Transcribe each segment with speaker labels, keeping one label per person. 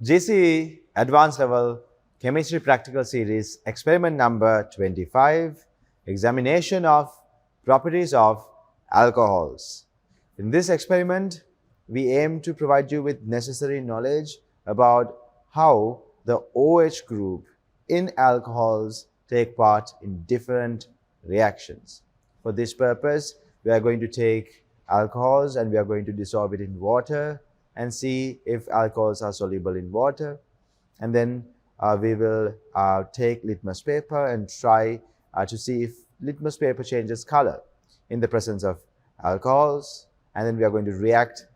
Speaker 1: JCE Advanced Level Chemistry Practical Series, experiment number 25, examination of properties of alcohols. In this experiment, we aim to provide you with necessary knowledge about how the OH group in alcohols take part in different reactions. For this purpose, we are going to take alcohols and we are going to dissolve it in water and see if alcohols are soluble in water. And then we will take litmus paper and try to see if litmus paper changes color in the presence of alcohols. And then we are going to react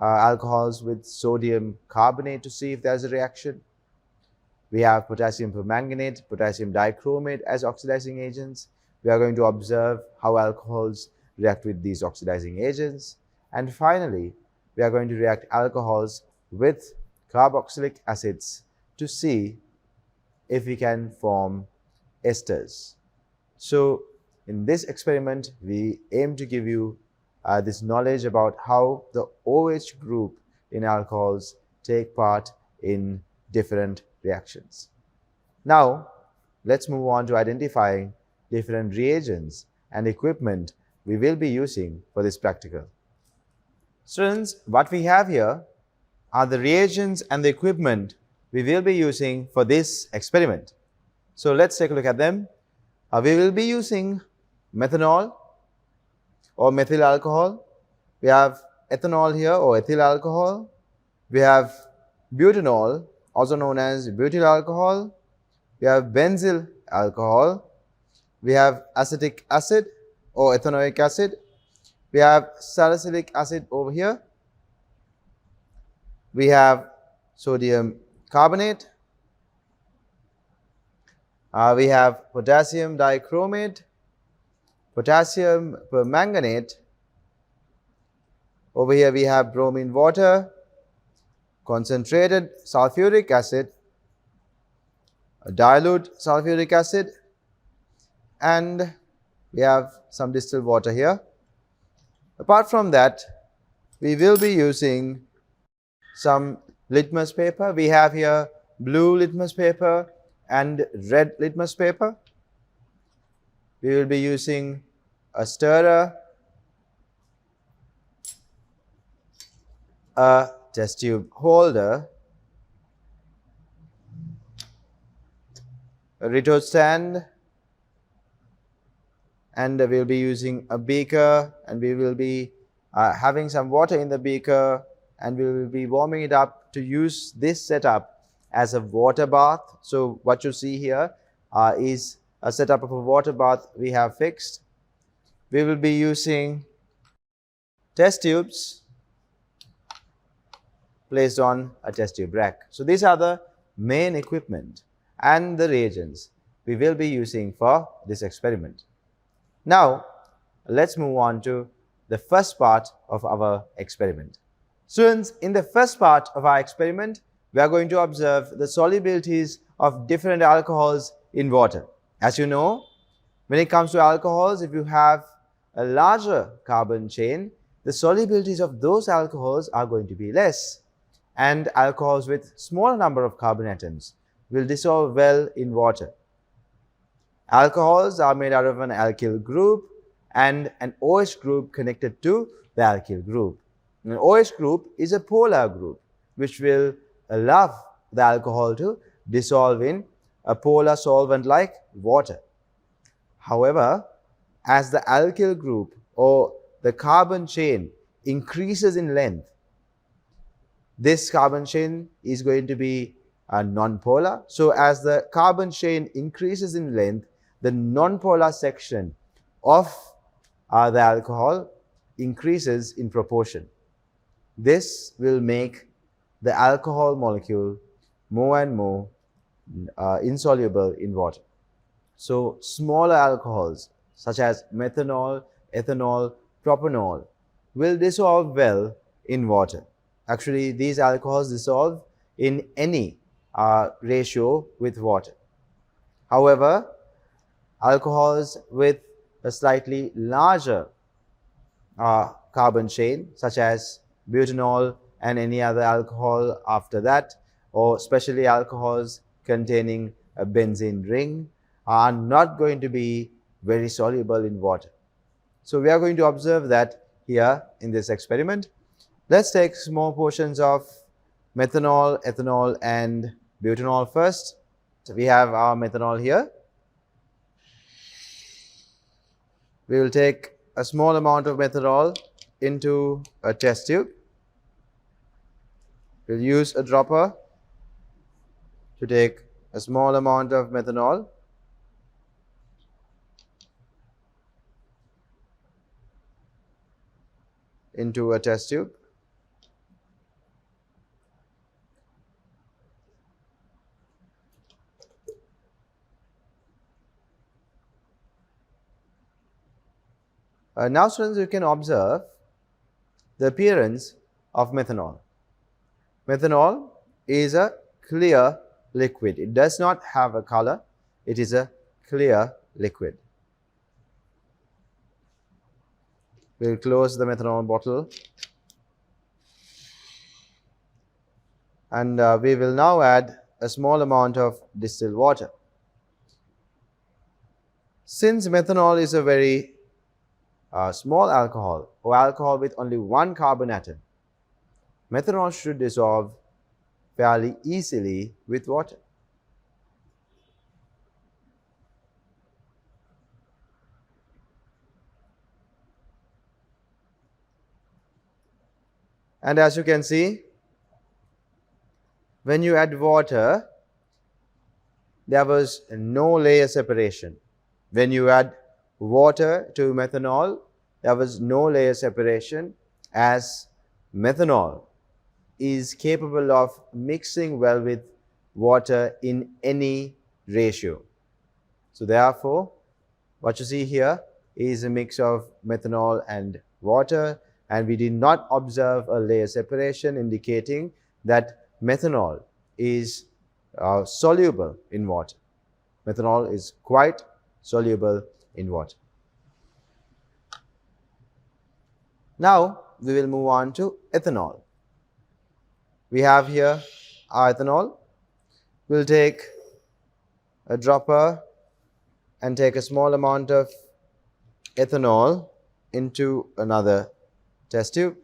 Speaker 1: alcohols with sodium carbonate to see if there's a reaction. We have potassium permanganate, potassium dichromate as oxidizing agents. We are going to observe how alcohols react with these oxidizing agents. And finally, we are going to react alcohols with carboxylic acids to see if we can form esters. So in this experiment, we aim to give you this knowledge about how the OH group in alcohols take part in different reactions. Now, let's move on to identifying different reagents and equipment we will be using for this practical. Students, what we have here are the reagents and the equipment we will be using for this experiment. So let's take a look at them. We will be using methanol or methyl alcohol. We have ethanol here or ethyl alcohol. We have butanol, also known as butyl alcohol. We have benzyl alcohol. We have acetic acid or ethanoic acid. We have salicylic acid over here. We have sodium carbonate. We have potassium dichromate, potassium permanganate. Over here we have bromine water, concentrated sulfuric acid, dilute sulfuric acid, and we have some distilled water here. Apart from that, we will be using some litmus paper. We have here blue litmus paper and red litmus paper. We will be using a stirrer, a test tube holder, a retort stand, and we will be using a beaker, and we will be having some water in the beaker, and we will be warming it up to use this setup as a water bath. So what you see here is a setup of a water bath we have fixed. We will be using test tubes placed on a test tube rack. So these are the main equipment and the reagents we will be using for this experiment. Now, let's move on to the first part of our experiment. Students, in the first part of our experiment, we are going to observe the solubilities of different alcohols in water. As you know, when it comes to alcohols, if you have a larger carbon chain, the solubilities of those alcohols are going to be less, and alcohols with smaller number of carbon atoms will dissolve well in water. Alcohols are made out of an alkyl group and an OH group connected to the alkyl group. An OH group is a polar group which will allow the alcohol to dissolve in a polar solvent like water. However, as the alkyl group or the carbon chain increases in length, this carbon chain is going to be non-polar. So as the carbon chain increases in length, the non-polar section of the alcohol increases in proportion. This will make the alcohol molecule more and more insoluble in water. So smaller alcohols such as methanol, ethanol, propanol will dissolve well in water. Actually, these alcohols dissolve in any ratio with water. However, alcohols with a slightly larger carbon chain such as butanol and any other alcohol after that or especially alcohols containing a benzene ring are not going to be very soluble in water. So we are going to observe that here in this experiment. Let's take small portions of methanol, ethanol and butanol first. So we have our methanol here. We will take a small amount of methanol into a test tube. We'll use a dropper to take a small amount of methanol. Into a test tube. Now students, you can observe the appearance of methanol. Methanol is a clear liquid. It does not have a color. It is a clear liquid. We will close the methanol bottle and we will now add a small amount of distilled water. Since methanol is a very small alcohol or alcohol with only one carbon atom, methanol should dissolve fairly easily with water. And as you can see, when you add water, there was no layer separation. When you add water to methanol, there was no layer separation, as methanol is capable of mixing well with water in any ratio. So therefore, what you see here is a mix of methanol and water, and we did not observe a layer separation, indicating that methanol is soluble in water. Methanol is quite soluble in water. Now we will move on to ethanol. We have here our ethanol. We'll take a dropper and take a small amount of ethanol into another test tube.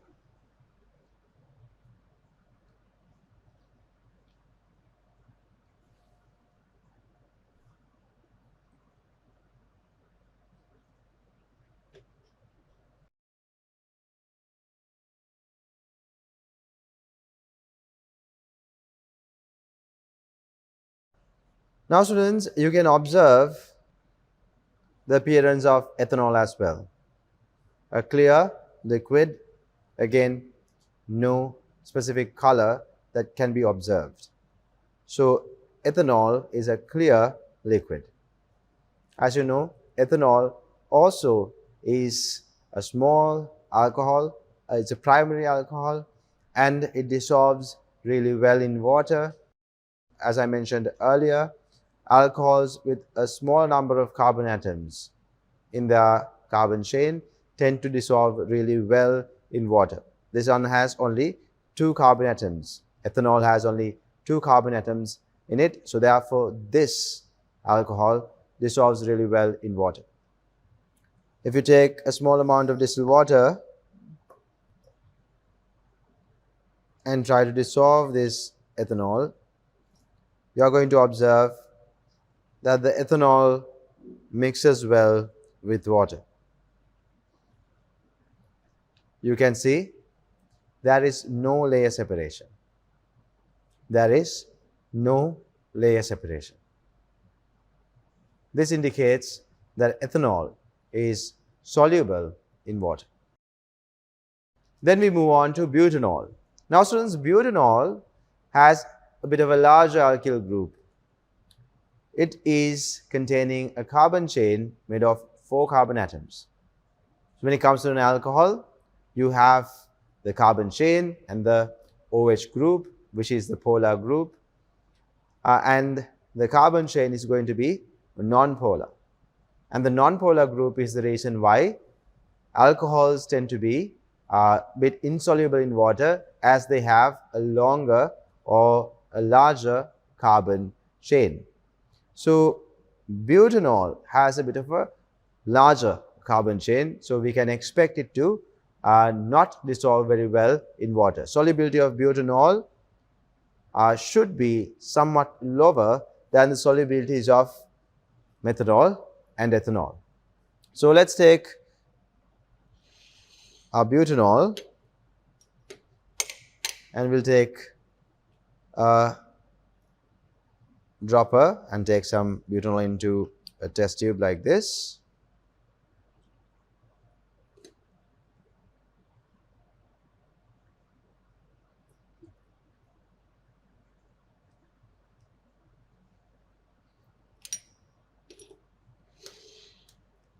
Speaker 1: Now students, you can observe the appearance of ethanol as well. A clear liquid, again no specific color that can be observed. So ethanol is a clear liquid. As you know, ethanol also is a small alcohol. It's a primary alcohol and it dissolves really well in water. As I mentioned earlier, alcohols with a small number of carbon atoms in their carbon chain tend to dissolve really well in water. This one has only 2 carbon atoms. Ethanol has only 2 carbon atoms in it, so therefore this alcohol dissolves really well in water. If you take a small amount of distilled water and try to dissolve this ethanol, you are going to observe that the ethanol mixes well with water. You can see there is no layer separation. There is no layer separation. This indicates that ethanol is soluble in water. Then we move on to butanol. Now students, butanol has a bit of a larger alkyl group. It is containing a carbon chain made of 4 carbon atoms. So when it comes to an alcohol, you have the carbon chain and the OH group, which is the polar group, and the carbon chain is going to be non-polar. And the non-polar group is the reason why alcohols tend to be a bit insoluble in water, as they have a longer or a larger carbon chain. So butanol has a bit of a larger carbon chain, so we can expect it to not dissolve very well in water. Solubility of butanol should be somewhat lower than the solubilities of methanol and ethanol. So let's take our butanol and we'll take a dropper and take some butanol into a test tube like this.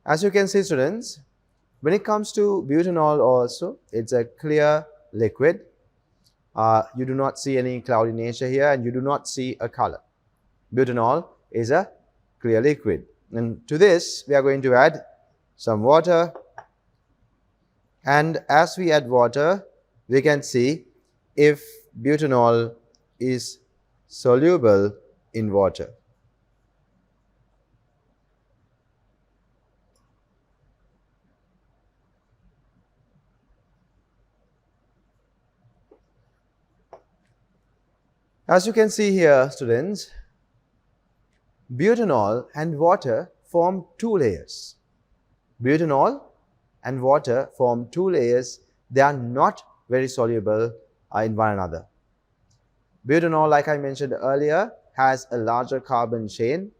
Speaker 1: As you can see, students, when it comes to butanol also, it's a clear liquid. You do not see any cloudy nature here and you do not see a color. Butanol is a clear liquid. And to this, we are going to add some water. And as we add water, we can see if butanol is soluble in water. As you can see here, students, butanol and water form two layers. Butanol and water form two layers. They are not very soluble in one another. Butanol, like I mentioned earlier, has a larger carbon chain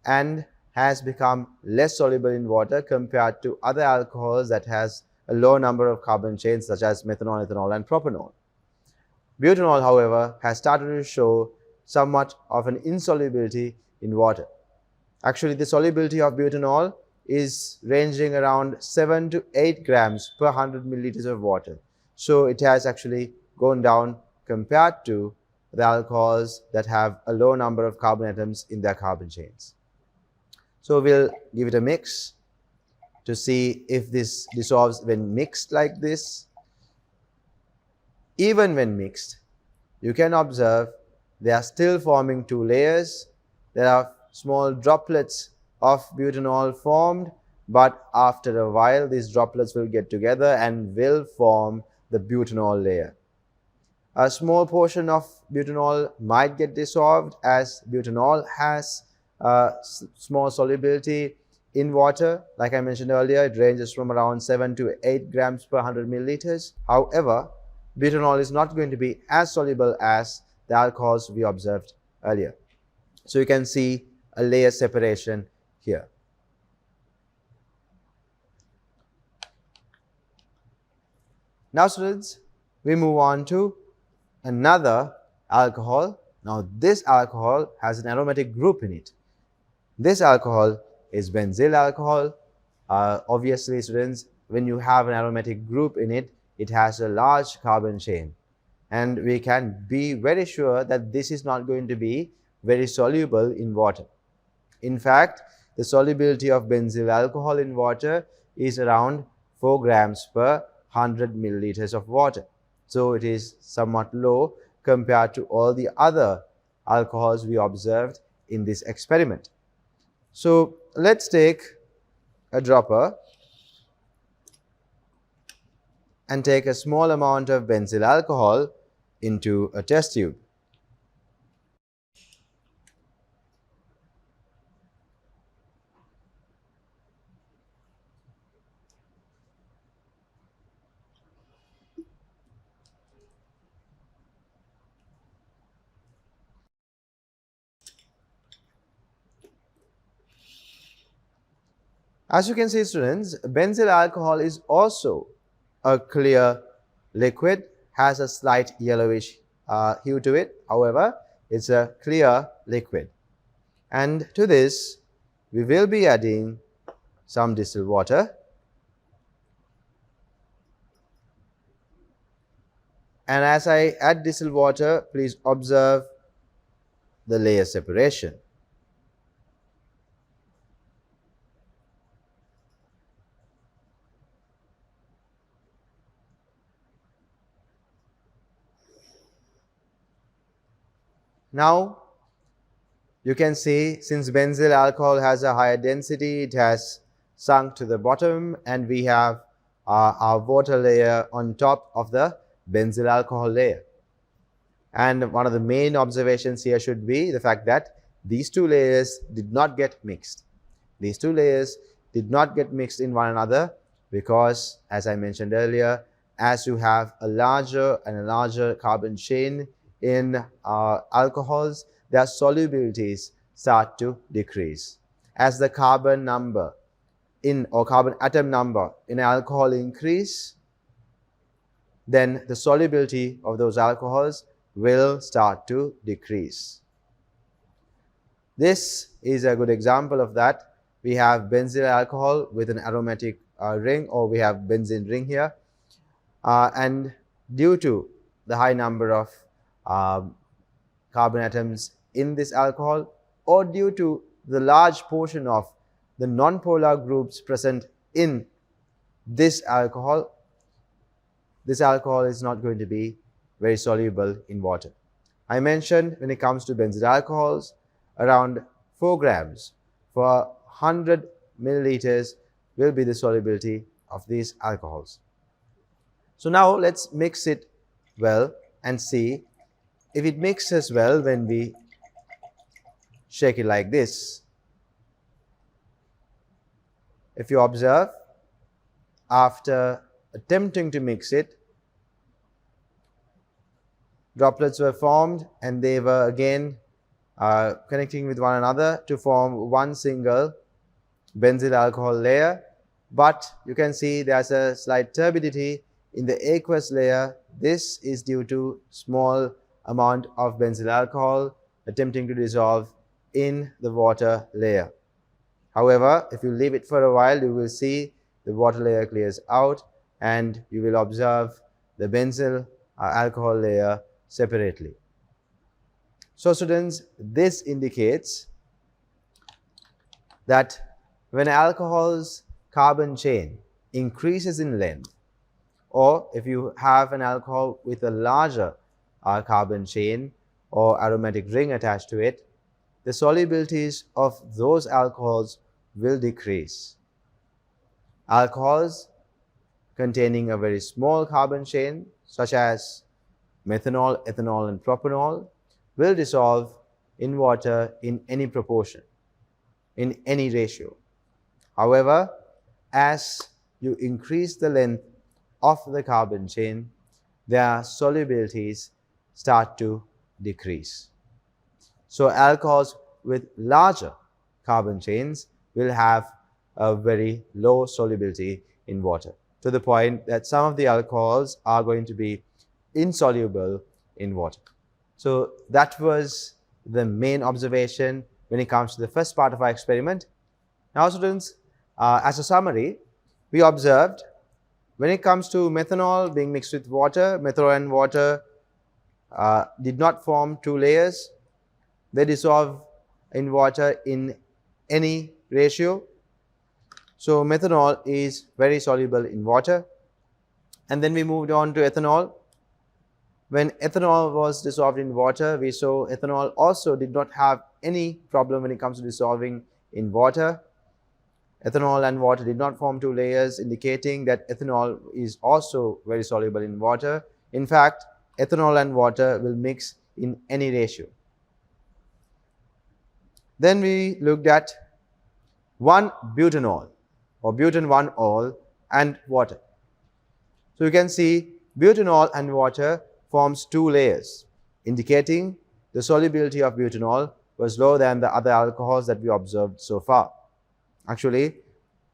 Speaker 1: and has become less soluble in water compared to other alcohols that has a low number of carbon chains such as methanol, ethanol and propanol. Butanol, however, has started to show somewhat of an insolubility in water. Actually, the solubility of butanol is ranging around 7 to 8 grams per 100 milliliters of water. So it has actually gone down compared to the alcohols that have a low number of carbon atoms in their carbon chains. So we'll give it a mix to see if this dissolves when mixed like this. Even when mixed, you can observe they are still forming two layers. There are small droplets of butanol formed, but after a while these droplets will get together and will form the butanol layer. A small portion of butanol might get dissolved as butanol has small solubility in water. Like I mentioned earlier, it ranges from around 7 to 8 grams per 100 milliliters. However, butanol is not going to be as soluble as the alcohols we observed earlier. So you can see a layer separation here. Now students, we move on to another alcohol. Now this alcohol has an aromatic group in it. This alcohol is benzyl alcohol. Obviously students, when you have an aromatic group in it, it has a large carbon chain. And we can be very sure that this is not going to be very soluble in water. In fact, the solubility of benzyl alcohol in water is around 4 grams per 100 milliliters of water. So it is somewhat low compared to all the other alcohols we observed in this experiment. So let's take a dropper and take a small amount of benzyl alcohol into a test tube. As you can see students, benzyl alcohol is also a clear liquid, has a slight yellowish hue to it. However, it's a clear liquid. And to this, we will be adding some distilled water. And as I add distilled water, please observe the layer separation. Now, you can see since benzyl alcohol has a higher density, it has sunk to the bottom, and we have our water layer on top of the benzyl alcohol layer. And one of the main observations here should be the fact that these two layers did not get mixed. These two layers did not get mixed in one another because, as I mentioned earlier, as you have a larger and a larger carbon chain in alcohols, their solubilities start to decrease. As the carbon number or carbon atom number in alcohol increase, then the solubility of those alcohols will start to decrease. This is a good example of that. We have benzyl alcohol with an aromatic ring, or we have benzene ring here, and due to the high number of carbon atoms in this alcohol, or due to the large portion of the non-polar groups present in this alcohol is not going to be very soluble in water. I mentioned when it comes to benzyl alcohols, around 4 grams for 100 milliliters will be the solubility of these alcohols. So now let's mix it well and see if it mixes well when we shake it like this. If you observe, after attempting to mix it, droplets were formed and they were again connecting with one another to form one single benzyl alcohol layer. But you can see there's a slight turbidity in the aqueous layer. This is due to small amount of benzyl alcohol attempting to dissolve in the water layer. However, if you leave it for a while, you will see the water layer clears out and you will observe the benzyl alcohol layer separately. So students, this indicates that when alcohol's carbon chain increases in length, or if you have an alcohol with a larger carbon chain or aromatic ring attached to it, the solubilities of those alcohols will decrease. Alcohols containing a very small carbon chain, such as methanol, ethanol, and propanol, will dissolve in water in any proportion, in any ratio. However, as you increase the length of the carbon chain, their solubilities start to decrease. So alcohols with larger carbon chains will have a very low solubility in water, to the point that some of the alcohols are going to be insoluble in water. So that was the main observation when it comes to the first part of our experiment. Now students, as a summary, we observed when it comes to methanol being mixed with water, methanol and water did not form two layers. They dissolve in water in any ratio. So methanol is very soluble in water. And then we moved on to ethanol. When ethanol was dissolved in water, we saw ethanol also did not have any problem when it comes to dissolving in water. Ethanol and water did not form two layers, indicating that ethanol is also very soluble in water. In fact, ethanol and water will mix in any ratio. Then we looked at 1-butanol or butane 1-ol and water. So you can see butanol and water forms two layers, indicating the solubility of butanol was lower than the other alcohols that we observed so far. Actually,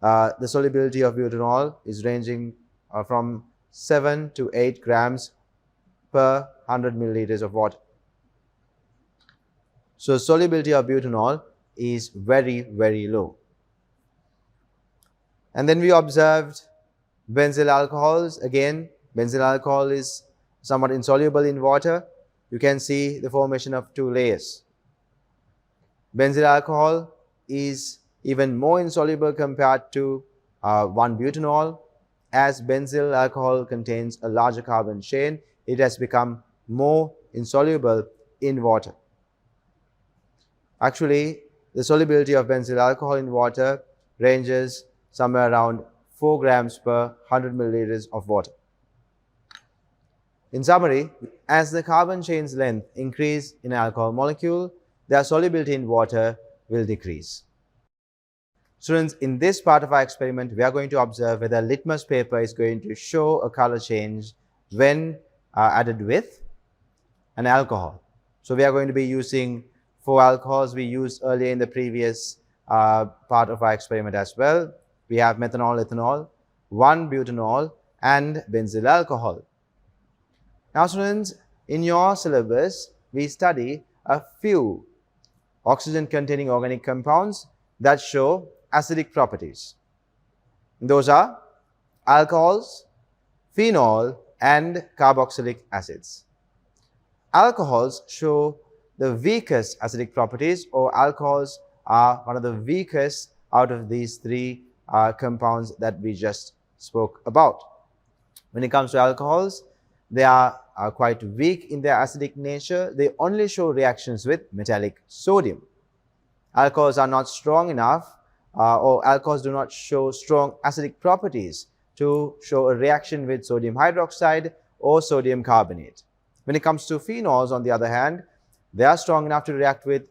Speaker 1: the solubility of butanol is ranging from 7 to 8 grams per 100 milliliters of water. So solubility of butanol is very, very low. And then we observed benzyl alcohols. Again, benzyl alcohol is somewhat insoluble in water. You can see the formation of two layers. Benzyl alcohol is even more insoluble compared to 1-butanol. As benzyl alcohol contains a larger carbon chain, it has become more insoluble in water. Actually, the solubility of benzyl alcohol in water ranges somewhere around 4 grams per 100 milliliters of water. In summary, as the carbon chain's length increase in an alcohol molecule, their solubility in water will decrease. Students, in this part of our experiment, we are going to observe whether litmus paper is going to show a color change when added with an alcohol. So we are going to be using 4 alcohols we used earlier in the previous part of our experiment as well. We have methanol, ethanol, 1-butanol, and benzyl alcohol. Now students, in your syllabus, we study a few oxygen-containing organic compounds that show acidic properties. Those are alcohols, phenol, and carboxylic acids. Alcohols show the weakest acidic properties, or alcohols are one of the weakest out of these 3 compounds that we just spoke about. When it comes to alcohols, they are quite weak in their acidic nature. They only show reactions with metallic sodium. Alcohols are not strong enough, or alcohols do not show strong acidic properties to show a reaction with sodium hydroxide or sodium carbonate. When it comes to phenols, on the other hand, they are strong enough to react with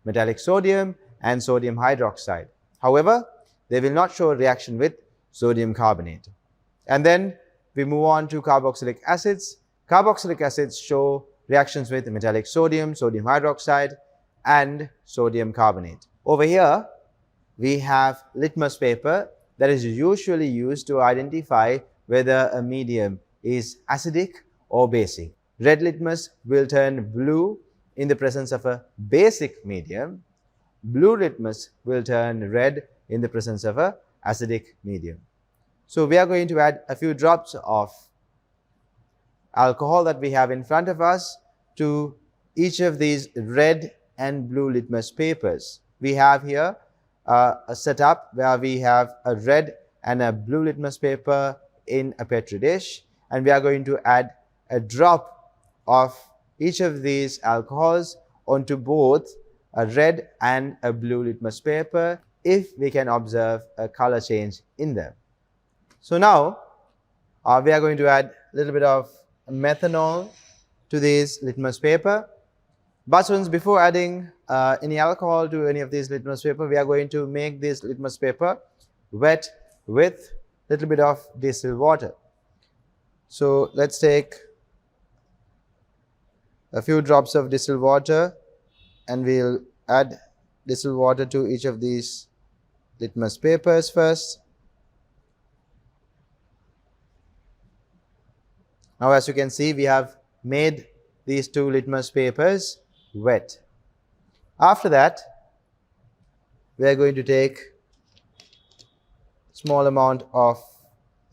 Speaker 1: metallic sodium and sodium hydroxide. However, they will not show a reaction with sodium carbonate. And then we move on to carboxylic acids. Carboxylic acids show reactions with metallic sodium, sodium hydroxide, and sodium carbonate. Over here, we have litmus paper that is usually used to identify whether a medium is acidic or basic. Red litmus will turn blue in the presence of a basic medium. Blue litmus will turn red in the presence of an acidic medium. So we are going to add a few drops of alcohol that we have in front of us to each of these red and blue litmus papers. We have here a setup where we have a red and a blue litmus paper in a petri dish, and we are going to add a drop of each of these alcohols onto both a red and a blue litmus paper if we can observe a color change in them. So now we are going to add a little bit of methanol to this litmus paper. But students, before adding any alcohol to any of these litmus paper, we are going to make this litmus paper wet with a little bit of distilled water. So let's take a few drops of distilled water, and we'll add distilled water to each of these litmus papers first. Now, as you can see, we have made these 2 litmus papers wet. After that, we are going to take small amount of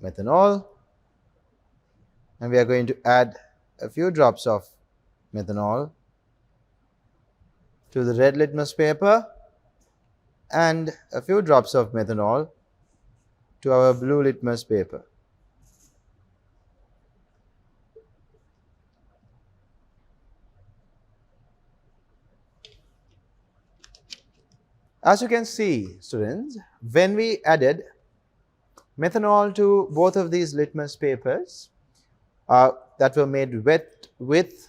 Speaker 1: methanol, and we are going to add a few drops of methanol to the red litmus paper and a few drops of methanol to our blue litmus paper. As you can see, students, when we added methanol to both of these litmus papers that were made wet with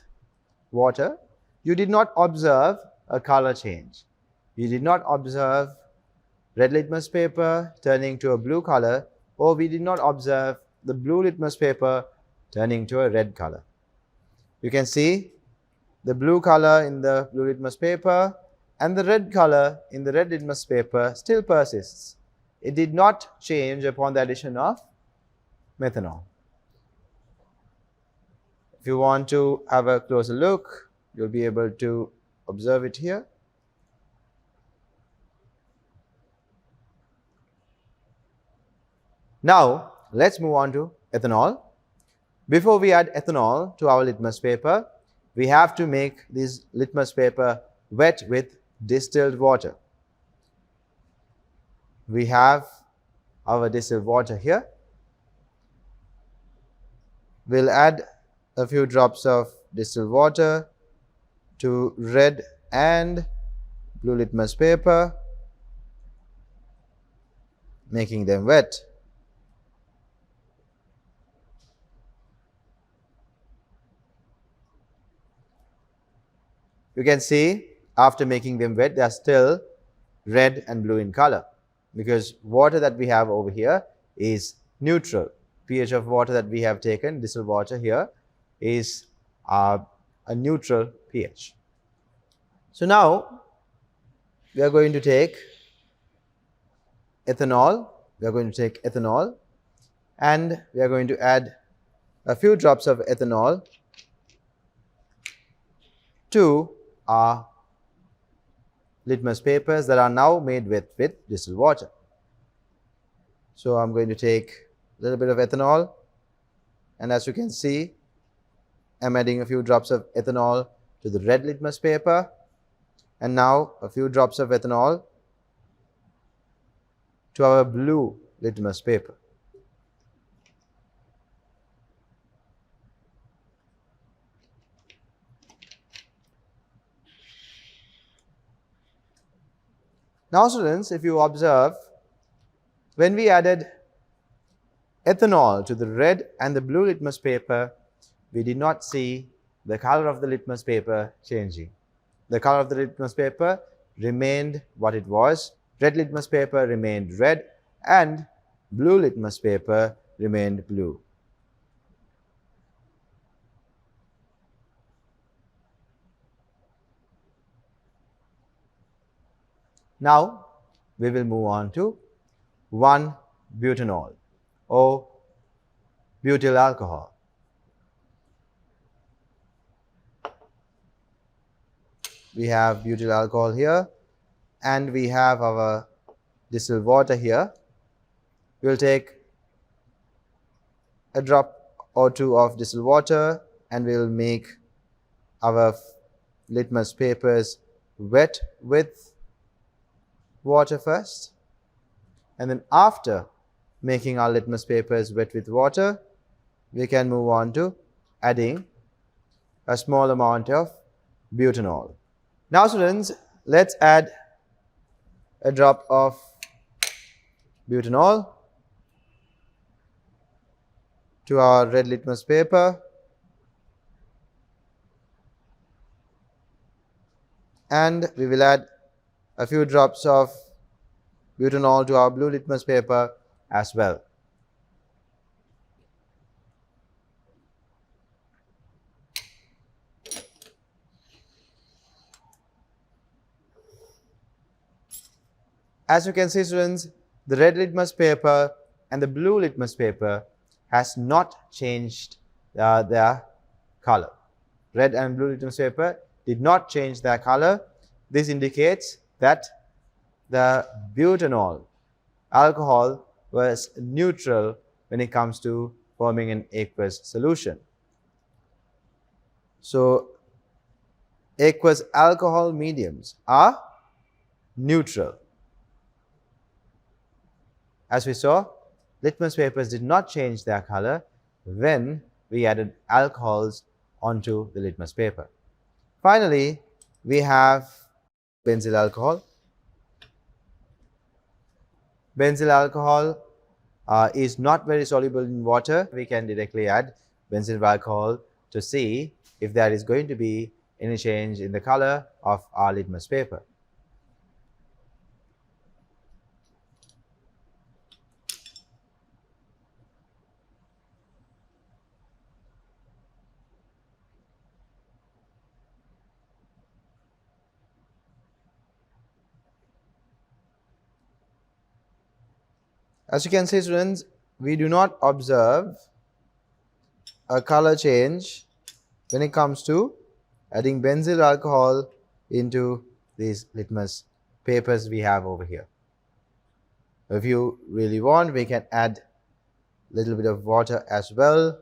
Speaker 1: water, you did not observe a color change. You did not observe red litmus paper turning to a blue color, or we did not observe the blue litmus paper turning to a red color. You can see the blue color in the blue litmus paper and the red color in the red litmus paper still persists. It did not change upon the addition of methanol. If you want to have a closer look, you'll be able to observe it here. Now, let's move on to ethanol. Before we add ethanol to our litmus paper, we have to make this litmus paper wet with distilled water. We have our distilled water here. We'll add a few drops of distilled water to red and blue litmus paper, making them wet. You can see after making them wet, they are still red and blue in color, because water that we have over here is neutral. pH of water that we have taken, distilled water here, is a neutral pH. So now we are going to take ethanol. We are going to take ethanol and we are going to add a few drops of ethanol to our litmus papers that are now made with distilled water. So I'm going to take a little bit of ethanol, and as you can see, I'm adding a few drops of ethanol to the red litmus paper, and now a few drops of ethanol to our blue litmus paper. Now students, if you observe, when we added ethanol to the red and the blue litmus paper, we did not see the color of the litmus paper changing. The color of the litmus paper remained what it was. Red litmus paper remained red and blue litmus paper remained blue. Now we will move on to 1-butanol or butyl alcohol. We have butyl alcohol here and we have our distilled water here. We will take a drop or two of distilled water and we will make our litmus papers wet with water first, and then after making our litmus papers wet with water, we can move on to adding a small amount of butanol. Now students, let's add a drop of butanol to our red litmus paper, and we will add a few drops of butanol to our blue litmus paper as well. As you can see students, the red litmus paper and the blue litmus paper has not changed their color. Red and blue litmus paper did not change their color. This indicates that the butanol alcohol was neutral when it comes to forming an aqueous solution. So aqueous alcohol mediums are neutral. As we saw, litmus papers did not change their color when we added alcohols onto the litmus paper. Finally, we have benzyl alcohol. Benzyl alcohol is not very soluble in water. We can directly add benzyl alcohol to see if there is going to be any change in the color of our litmus paper. As you can see students, we do not observe a color change when it comes to adding benzyl alcohol into these litmus papers we have over here. If you really want, we can add a little bit of water as well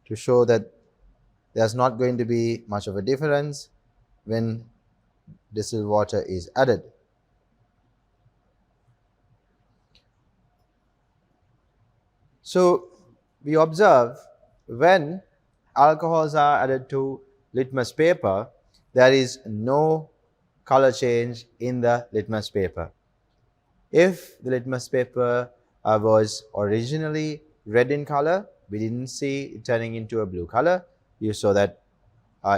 Speaker 1: to show that there's not going to be much of a difference when distilled water is added. So we observe when alcohols are added to litmus paper, there is no color change in the litmus paper. If the litmus paper was originally red in color, we didn't see it turning into a blue color. You saw that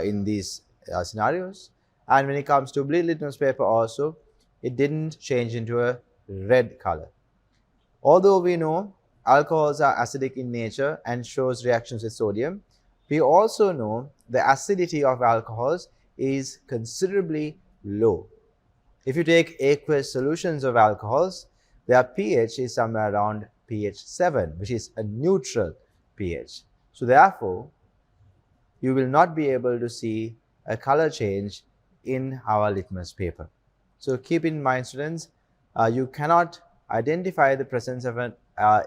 Speaker 1: in these scenarios. And when it comes to blue litmus paper also, it didn't change into a red color. Although we know alcohols are acidic in nature and shows reactions with sodium, we also know the acidity of alcohols is considerably low. If you take aqueous solutions of alcohols, their pH is somewhere around pH 7, which is a neutral pH. So therefore, you will not be able to see a color change in our litmus paper. So keep in mind, students, you cannot identify the presence of an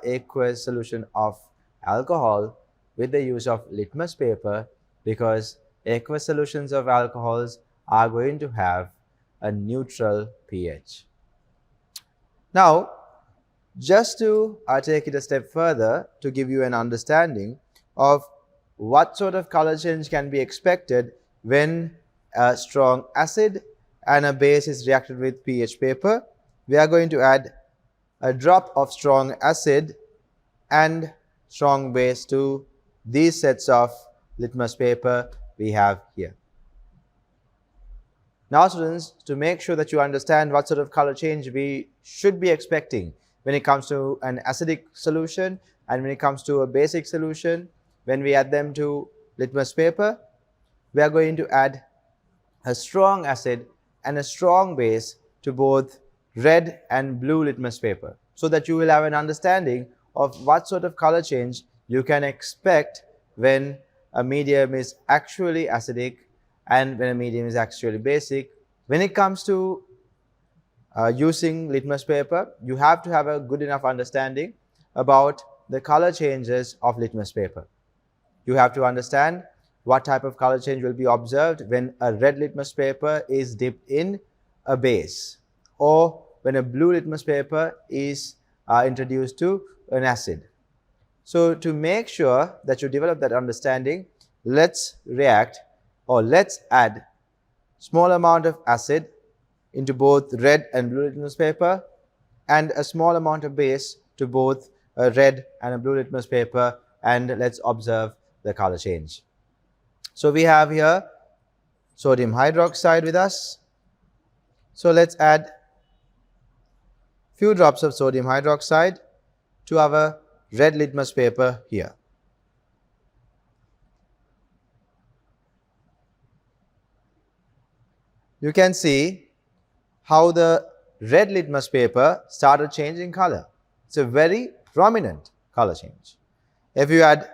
Speaker 1: aqueous solution of alcohol with the use of litmus paper, because aqueous solutions of alcohols are going to have a neutral pH. Now, just to take it a step further to give you an understanding of what sort of color change can be expected when a strong acid and a base is reacted with pH paper, we are going to add a drop of strong acid and strong base to these sets of litmus paper we have here. Now students, to make sure that you understand what sort of color change we should be expecting when it comes to an acidic solution and when it comes to a basic solution, when we add them to litmus paper, we are going to add a strong acid and a strong base to both red and blue litmus paper, so that you will have an understanding of what sort of color change you can expect when a medium is actually acidic and when a medium is actually basic. When it comes to using litmus paper, you have to have a good enough understanding about the color changes of litmus paper. You have to understand what type of color change will be observed when a red litmus paper is dipped in a base, or when a blue litmus paper is introduced to an acid. So to make sure that you develop that understanding, let's add small amount of acid into both red and blue litmus paper and a small amount of base to both a red and a blue litmus paper, and let's observe the color change. So we have here sodium hydroxide with us. So let's add few drops of sodium hydroxide to our red litmus paper here. You can see how the red litmus paper started changing color. It's a very prominent color change. If you add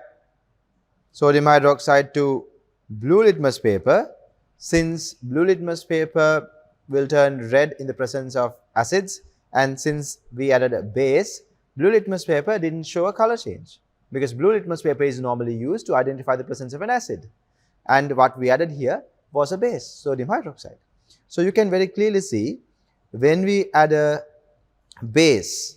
Speaker 1: sodium hydroxide to blue litmus paper, since blue litmus paper will turn red in the presence of acids, and since we added a base, blue litmus paper didn't show a color change, because blue litmus paper is normally used to identify the presence of an acid, and what we added here was a base, sodium hydroxide. So you can very clearly see when we add a base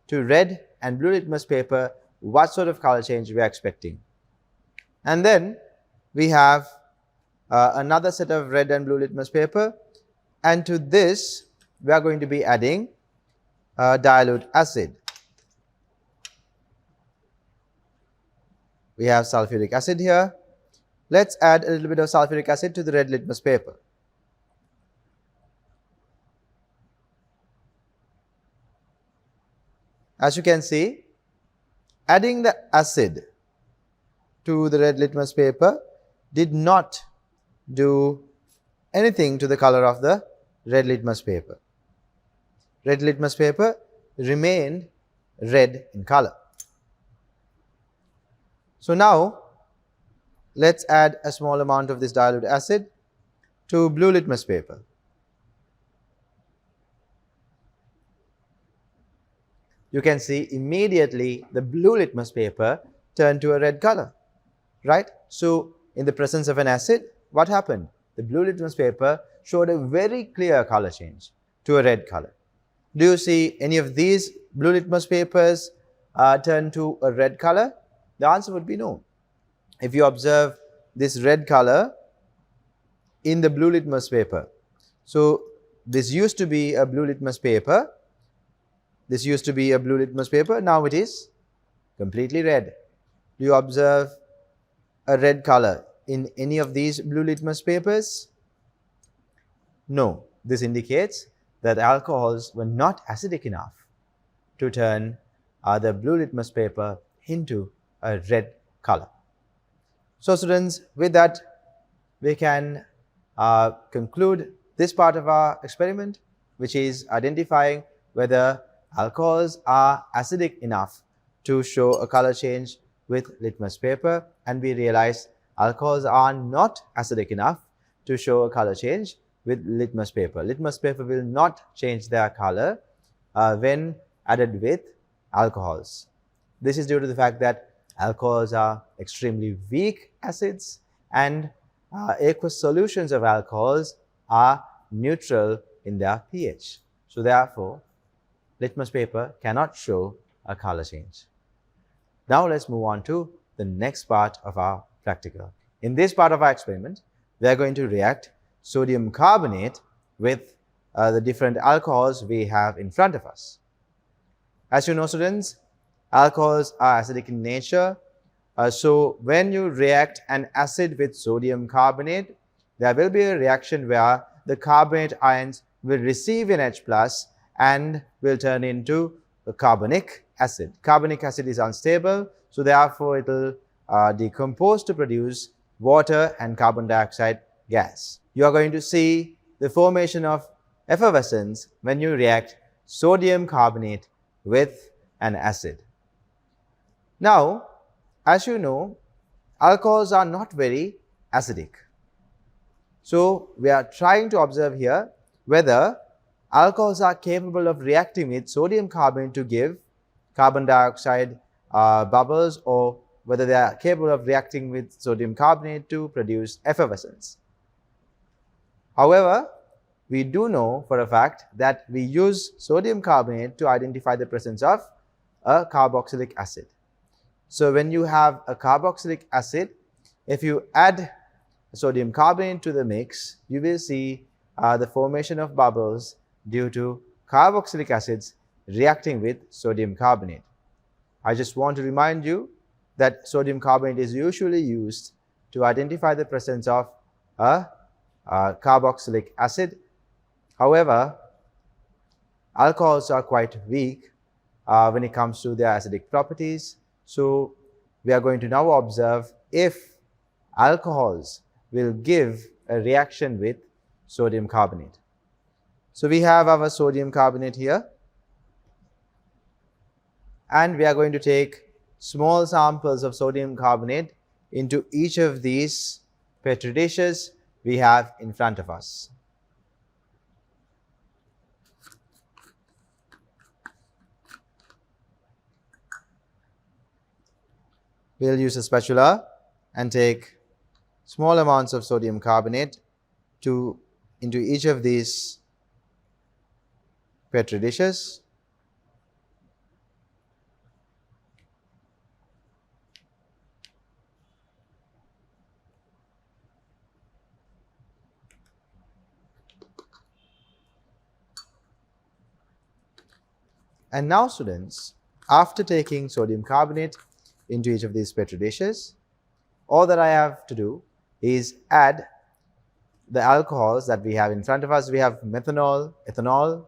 Speaker 1: to red and blue litmus paper, what sort of color change we are expecting. And then we have another set of red and blue litmus paper, and to this we are going to be adding dilute acid. We have sulfuric acid here. Let's add a little bit of sulfuric acid to the red litmus paper. As you can see, adding the acid to the red litmus paper did not do anything to the color of the red litmus paper. Red litmus paper remained red in color. So now let's add a small amount of this dilute acid to blue litmus paper. You can see immediately the blue litmus paper turned to a red color, right? So in the presence of an acid, what happened? The blue litmus paper showed a very clear color change to a red color. Do you see any of these blue litmus papers turn to a red color? The answer would be no. If you observe this red color in the blue litmus paper. So this used to be a blue litmus paper. This used to be a blue litmus paper. Now it is completely red. Do you observe a red color in any of these blue litmus papers? No. This indicates that alcohols were not acidic enough to turn the blue litmus paper into a red color. So students, with that we can conclude this part of our experiment, which is identifying whether alcohols are acidic enough to show a color change with litmus paper, and we realize alcohols are not acidic enough to show a color change with litmus paper. Litmus paper will not change their color when added with alcohols. This is due to the fact that alcohols are extremely weak acids, and aqueous solutions of alcohols are neutral in their pH. So therefore, litmus paper cannot show a color change. Now let's move on to the next part of our practical. In this part of our experiment, we are going to react sodium carbonate with the different alcohols we have in front of us. As you know, students, alcohols are acidic in nature. So when you react an acid with sodium carbonate, there will be a reaction where the carbonate ions will receive an H plus and will turn into a carbonic acid. Carbonic acid is unstable, so therefore it will decompose to produce water and carbon dioxide gas. You are going to see the formation of effervescence when you react sodium carbonate with an acid. Now, as you know, alcohols are not very acidic. So we are trying to observe here whether alcohols are capable of reacting with sodium carbonate to give carbon dioxide bubbles, or whether they are capable of reacting with sodium carbonate to produce effervescence. However, we do know for a fact that we use sodium carbonate to identify the presence of a carboxylic acid. So when you have a carboxylic acid, if you add sodium carbonate to the mix, you will see the formation of bubbles due to carboxylic acids reacting with sodium carbonate. I just want to remind you that sodium carbonate is usually used to identify the presence of a carboxylic acid. However, alcohols are quite weak when it comes to their acidic properties. So we are going to now observe if alcohols will give a reaction with sodium carbonate. So we have our sodium carbonate here, and we are going to take small samples of sodium carbonate into each of these petri dishes we have in front of us. We'll use a spatula and take small amounts of sodium carbonate into each of these petri dishes. And now students, after taking sodium carbonate into each of these petri dishes, all that I have to do is add the alcohols that we have in front of us. We have methanol, ethanol,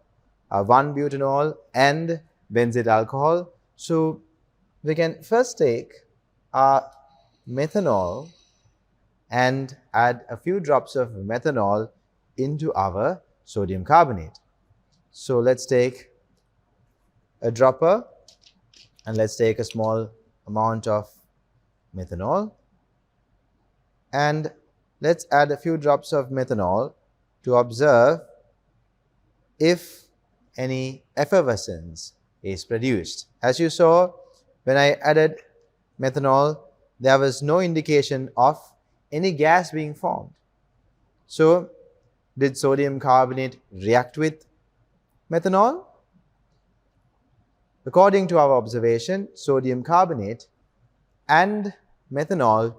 Speaker 1: 1-butanol and benzyl alcohol. So we can first take methanol and add a few drops of methanol into our sodium carbonate. So let's take a dropper and let's take a small amount of methanol, and let's add a few drops of methanol to observe if any effervescence is produced. As you saw, when I added methanol, there was no indication of any gas being formed. So did sodium carbonate react with methanol? According to our observation, sodium carbonate and methanol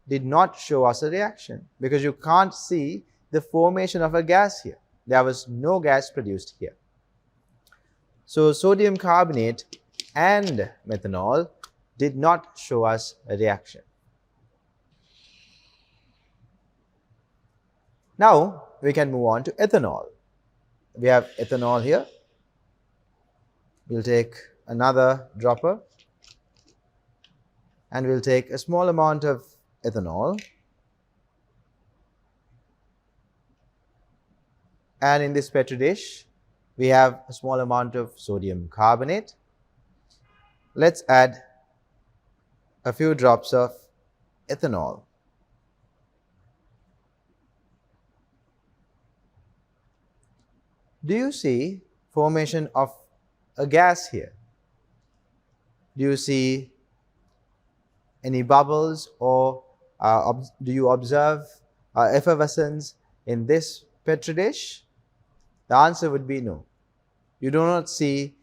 Speaker 1: did not show us a reaction, because you can't see the formation of a gas here. There was no gas produced here. So sodium carbonate and methanol did not show us a reaction. Now we can move on to ethanol. We have ethanol here. We'll take another dropper and we'll take a small amount of ethanol, and in this petri dish we have a small amount of sodium carbonate. Let's add a few drops of ethanol. Do you see formation of a gas here? Do you see any bubbles, or do you observe effervescence in this petri dish? The answer would be no. You do not see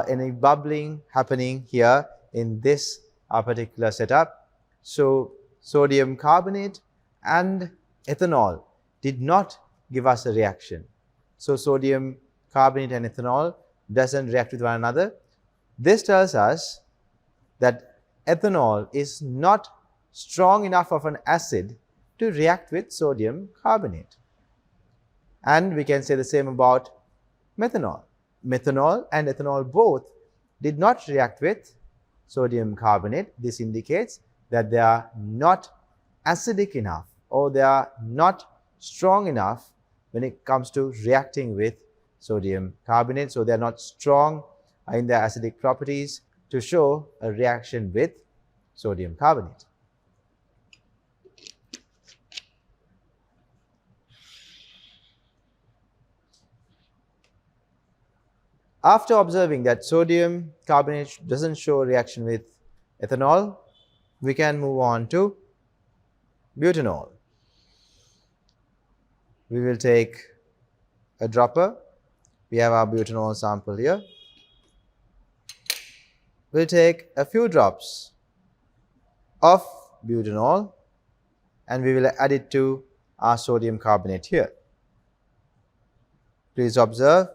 Speaker 1: any bubbling happening here in this particular setup. So sodium carbonate and ethanol did not give us a reaction. So sodium carbonate and ethanol doesn't react with one another. This tells us that ethanol is not strong enough of an acid to react with sodium carbonate. And we can say the same about methanol. Methanol and ethanol both did not react with sodium carbonate. This indicates that they are not acidic enough, or they are not strong enough when it comes to reacting with sodium carbonate. So they are not strong in their acidic properties to show a reaction with sodium carbonate. After observing that sodium carbonate doesn't show a reaction with ethanol, we can move on to butanol. We will take a dropper. We have our butanol sample here. We'll take a few drops of butanol and we will add it to our sodium carbonate here. Please observe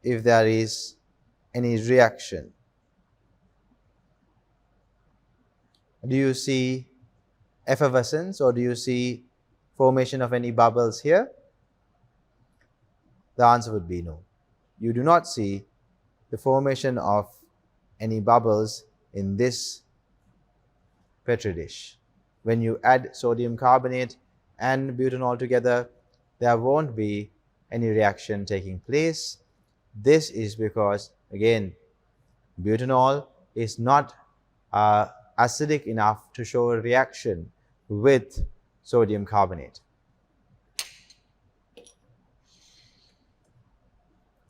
Speaker 1: if there is any reaction. Do you see effervescence, or do you see formation of any bubbles here? The answer would be no. You do not see the formation of any bubbles in this petri dish. When you add sodium carbonate and butanol together, there won't be any reaction taking place. This is because, again, butanol is not acidic enough to show a reaction with sodium carbonate.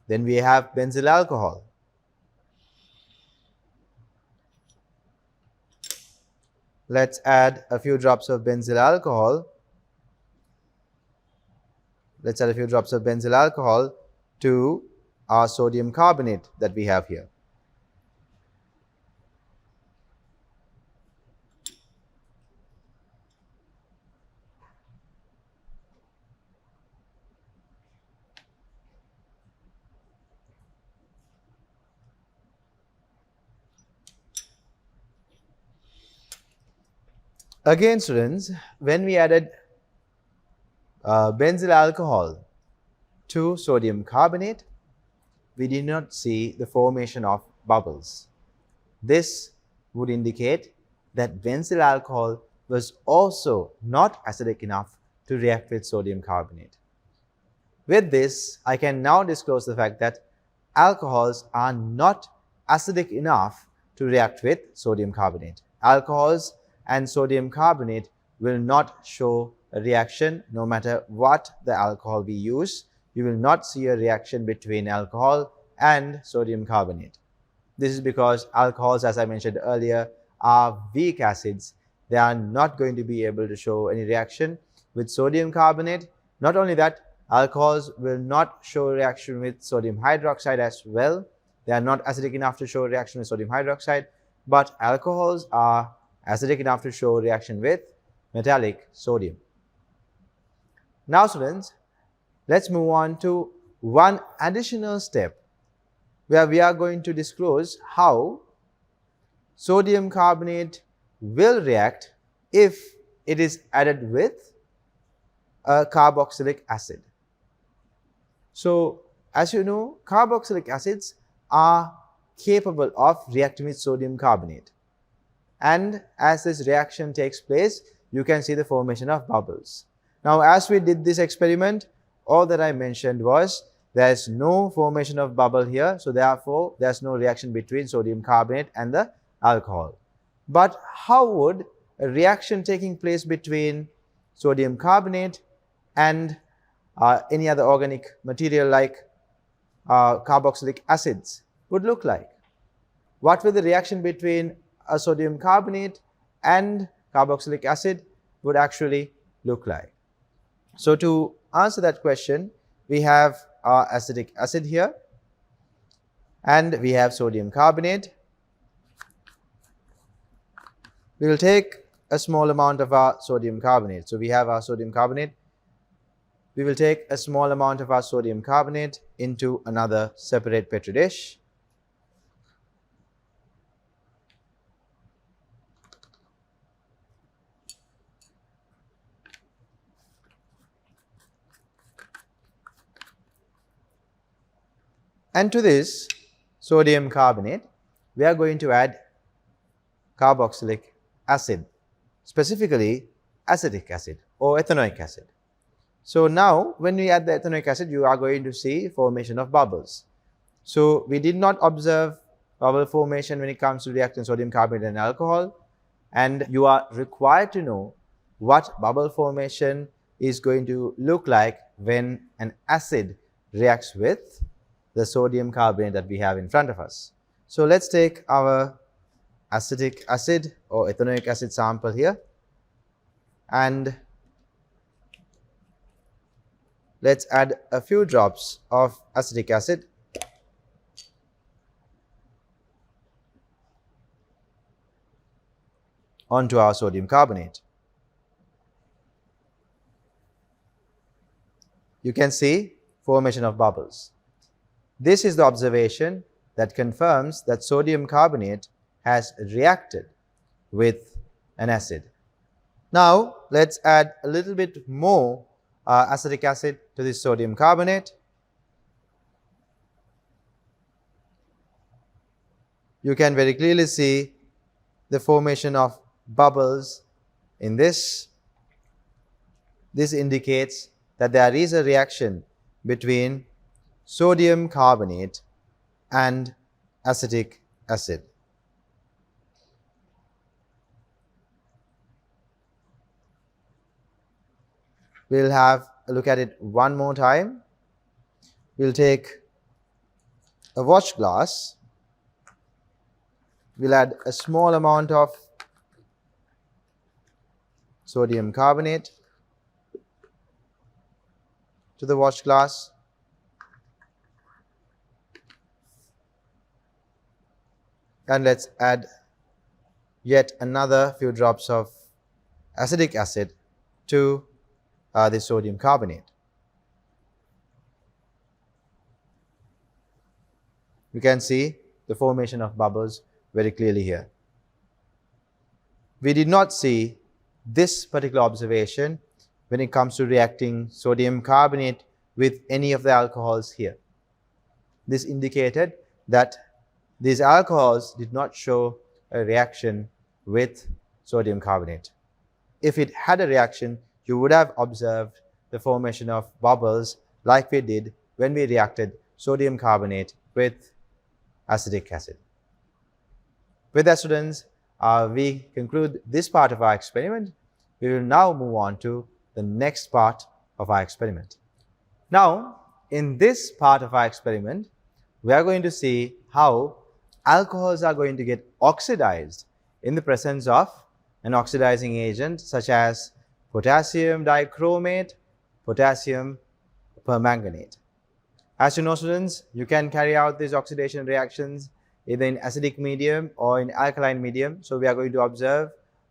Speaker 1: Then we have benzyl alcohol. Let's add a few drops of benzyl alcohol. Let's add a few drops of benzyl alcohol to our sodium carbonate that we have here. Again, students, when we added benzyl alcohol to sodium carbonate, we did not see the formation of bubbles. This would indicate that benzyl alcohol was also not acidic enough to react with sodium carbonate. With this, I can now disclose the fact that alcohols are not acidic enough to react with sodium carbonate. Alcohols and sodium carbonate will not show a reaction no matter what the alcohol we use. You will not see a reaction between alcohol and sodium carbonate. This is because alcohols, as I mentioned earlier, are weak acids. They are not going to be able to show any reaction with sodium carbonate. Not only that, alcohols will not show a reaction with sodium hydroxide as well. They are not acidic enough to show a reaction with sodium hydroxide, but alcohols are acidic enough to show a reaction with metallic sodium. Now students, let's move on to one additional step where we are going to disclose how sodium carbonate will react if it is added with a carboxylic acid. So, as you know, carboxylic acids are capable of reacting with sodium carbonate, and as this reaction takes place, you can see the formation of bubbles. Now, as we did this experiment, all that I mentioned was there is no formation of bubble here, so therefore there is no reaction between sodium carbonate and the alcohol. But how would a reaction taking place between sodium carbonate and any other organic material like carboxylic acids would look like? What will the reaction between a sodium carbonate and carboxylic acid would actually look like? So, to answer that question, we have our acetic acid here and we have sodium carbonate. We will take a small amount of our sodium carbonate. So, we have our sodium carbonate. We will take a small amount of our sodium carbonate into another separate petri dish. And to this sodium carbonate, we are going to add carboxylic acid, specifically acetic acid or ethanoic acid. So, now when we add the ethanoic acid, you are going to see formation of bubbles. So, we did not observe bubble formation when it comes to reacting sodium carbonate and alcohol, and you are required to know what bubble formation is going to look like when an acid reacts with the sodium carbonate that we have in front of us. So, let's take our acetic acid or ethanoic acid sample here, and let's add a few drops of acetic acid onto our sodium carbonate. You can see formation of bubbles. This is the observation that confirms that sodium carbonate has reacted with an acid. Now, let's add a little bit more acetic acid to this sodium carbonate. You can very clearly see the formation of bubbles in this. This indicates that there is a reaction between sodium carbonate and acetic acid. We'll have a look at it one more time. We'll take a watch glass. We'll add a small amount of sodium carbonate to the watch glass. And let's add yet another few drops of acetic acid to the sodium carbonate. You can see the formation of bubbles very clearly here. We did not see this particular observation when it comes to reacting sodium carbonate with any of the alcohols here. This indicated that these alcohols did not show a reaction with sodium carbonate. If it had a reaction, you would have observed the formation of bubbles like we did when we reacted sodium carbonate with acetic acid. With that, students, we conclude this part of our experiment. We will now move on to the next part of our experiment. Now, in this part of our experiment, we are going to see how alcohols are going to get oxidized in the presence of an oxidizing agent such as potassium dichromate, potassium permanganate. As you know, students, you can carry out these oxidation reactions either in acidic medium or in alkaline medium. So, we are going to observe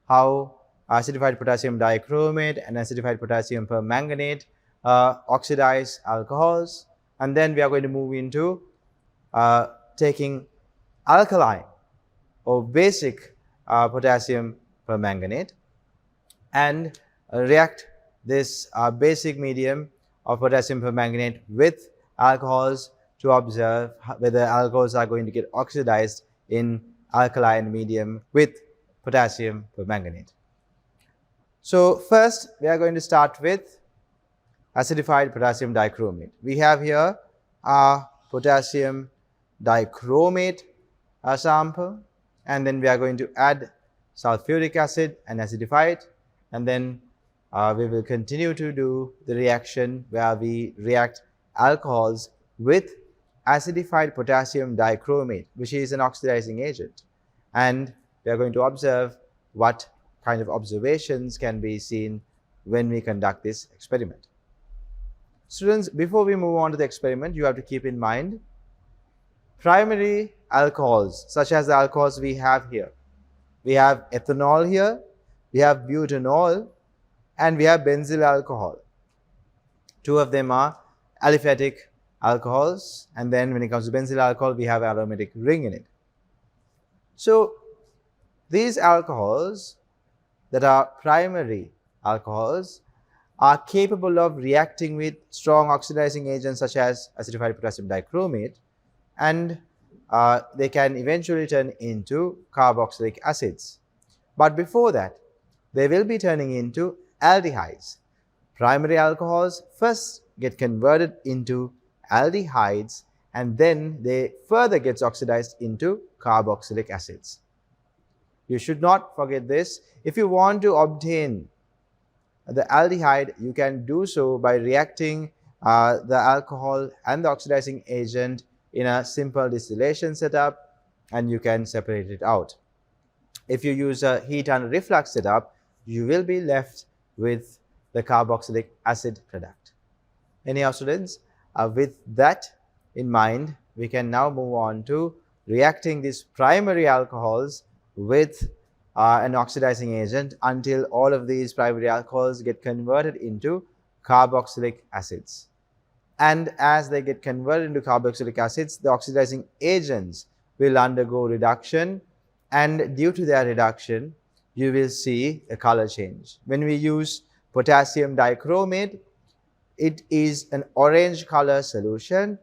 Speaker 1: how acidified potassium dichromate and acidified potassium permanganate oxidized alcohols, and then we are going to move into taking alkaline or basic potassium permanganate and react this basic medium of potassium permanganate with alcohols to observe whether alcohols are going to get oxidized in alkaline medium with potassium permanganate. So first we are going to start with acidified potassium dichromate. We have here our potassium dichromate sample, and then we are going to add sulfuric acid and acidify it, and then we will continue to do the reaction where we react alcohols with acidified potassium dichromate, which is an oxidizing agent, and we are going to observe what kind of observations can be seen when we conduct this experiment. Students, before we move on to the experiment, you have to keep in mind primary alcohols such as the alcohols we have here. We have ethanol here, we have butanol, and we have benzyl alcohol. Two of them are aliphatic alcohols, and then when it comes to benzyl alcohol, we have aromatic ring in it. So these alcohols that are primary alcohols are capable of reacting with strong oxidizing agents such as acidified potassium dichromate, and they can eventually turn into carboxylic acids. But before that, they will be turning into aldehydes. Primary alcohols first get converted into aldehydes, and then they further gets oxidized into carboxylic acids. You should not forget this. If you want to obtain the aldehyde, you can do so by reacting the alcohol and the oxidizing agent in a simple distillation setup, and you can separate it out. If you use a heat and reflux setup, you will be left with the carboxylic acid product. Anyhow, students, with that in mind, we can now move on to reacting these primary alcohols with an oxidizing agent until all of these primary alcohols get converted into carboxylic acids. And as they get converted into carboxylic acids, the oxidizing agents will undergo reduction, and due to their reduction, you will see a color change. When we use potassium dichromate, it is an orange color solution.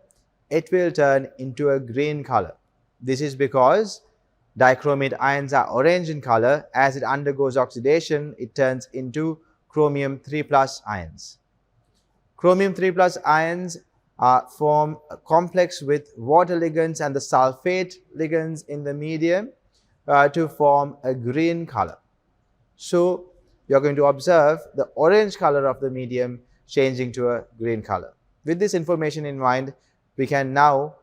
Speaker 1: It will turn into a green color. This is because dichromate ions are orange in color. As it undergoes oxidation, it turns into chromium 3+ ions. Chromium 3+ ions form a complex with water ligands and the sulfate ligands in the medium to form a green color. So you are going to observe the orange color of the medium changing to a green color. With this information in mind, we can now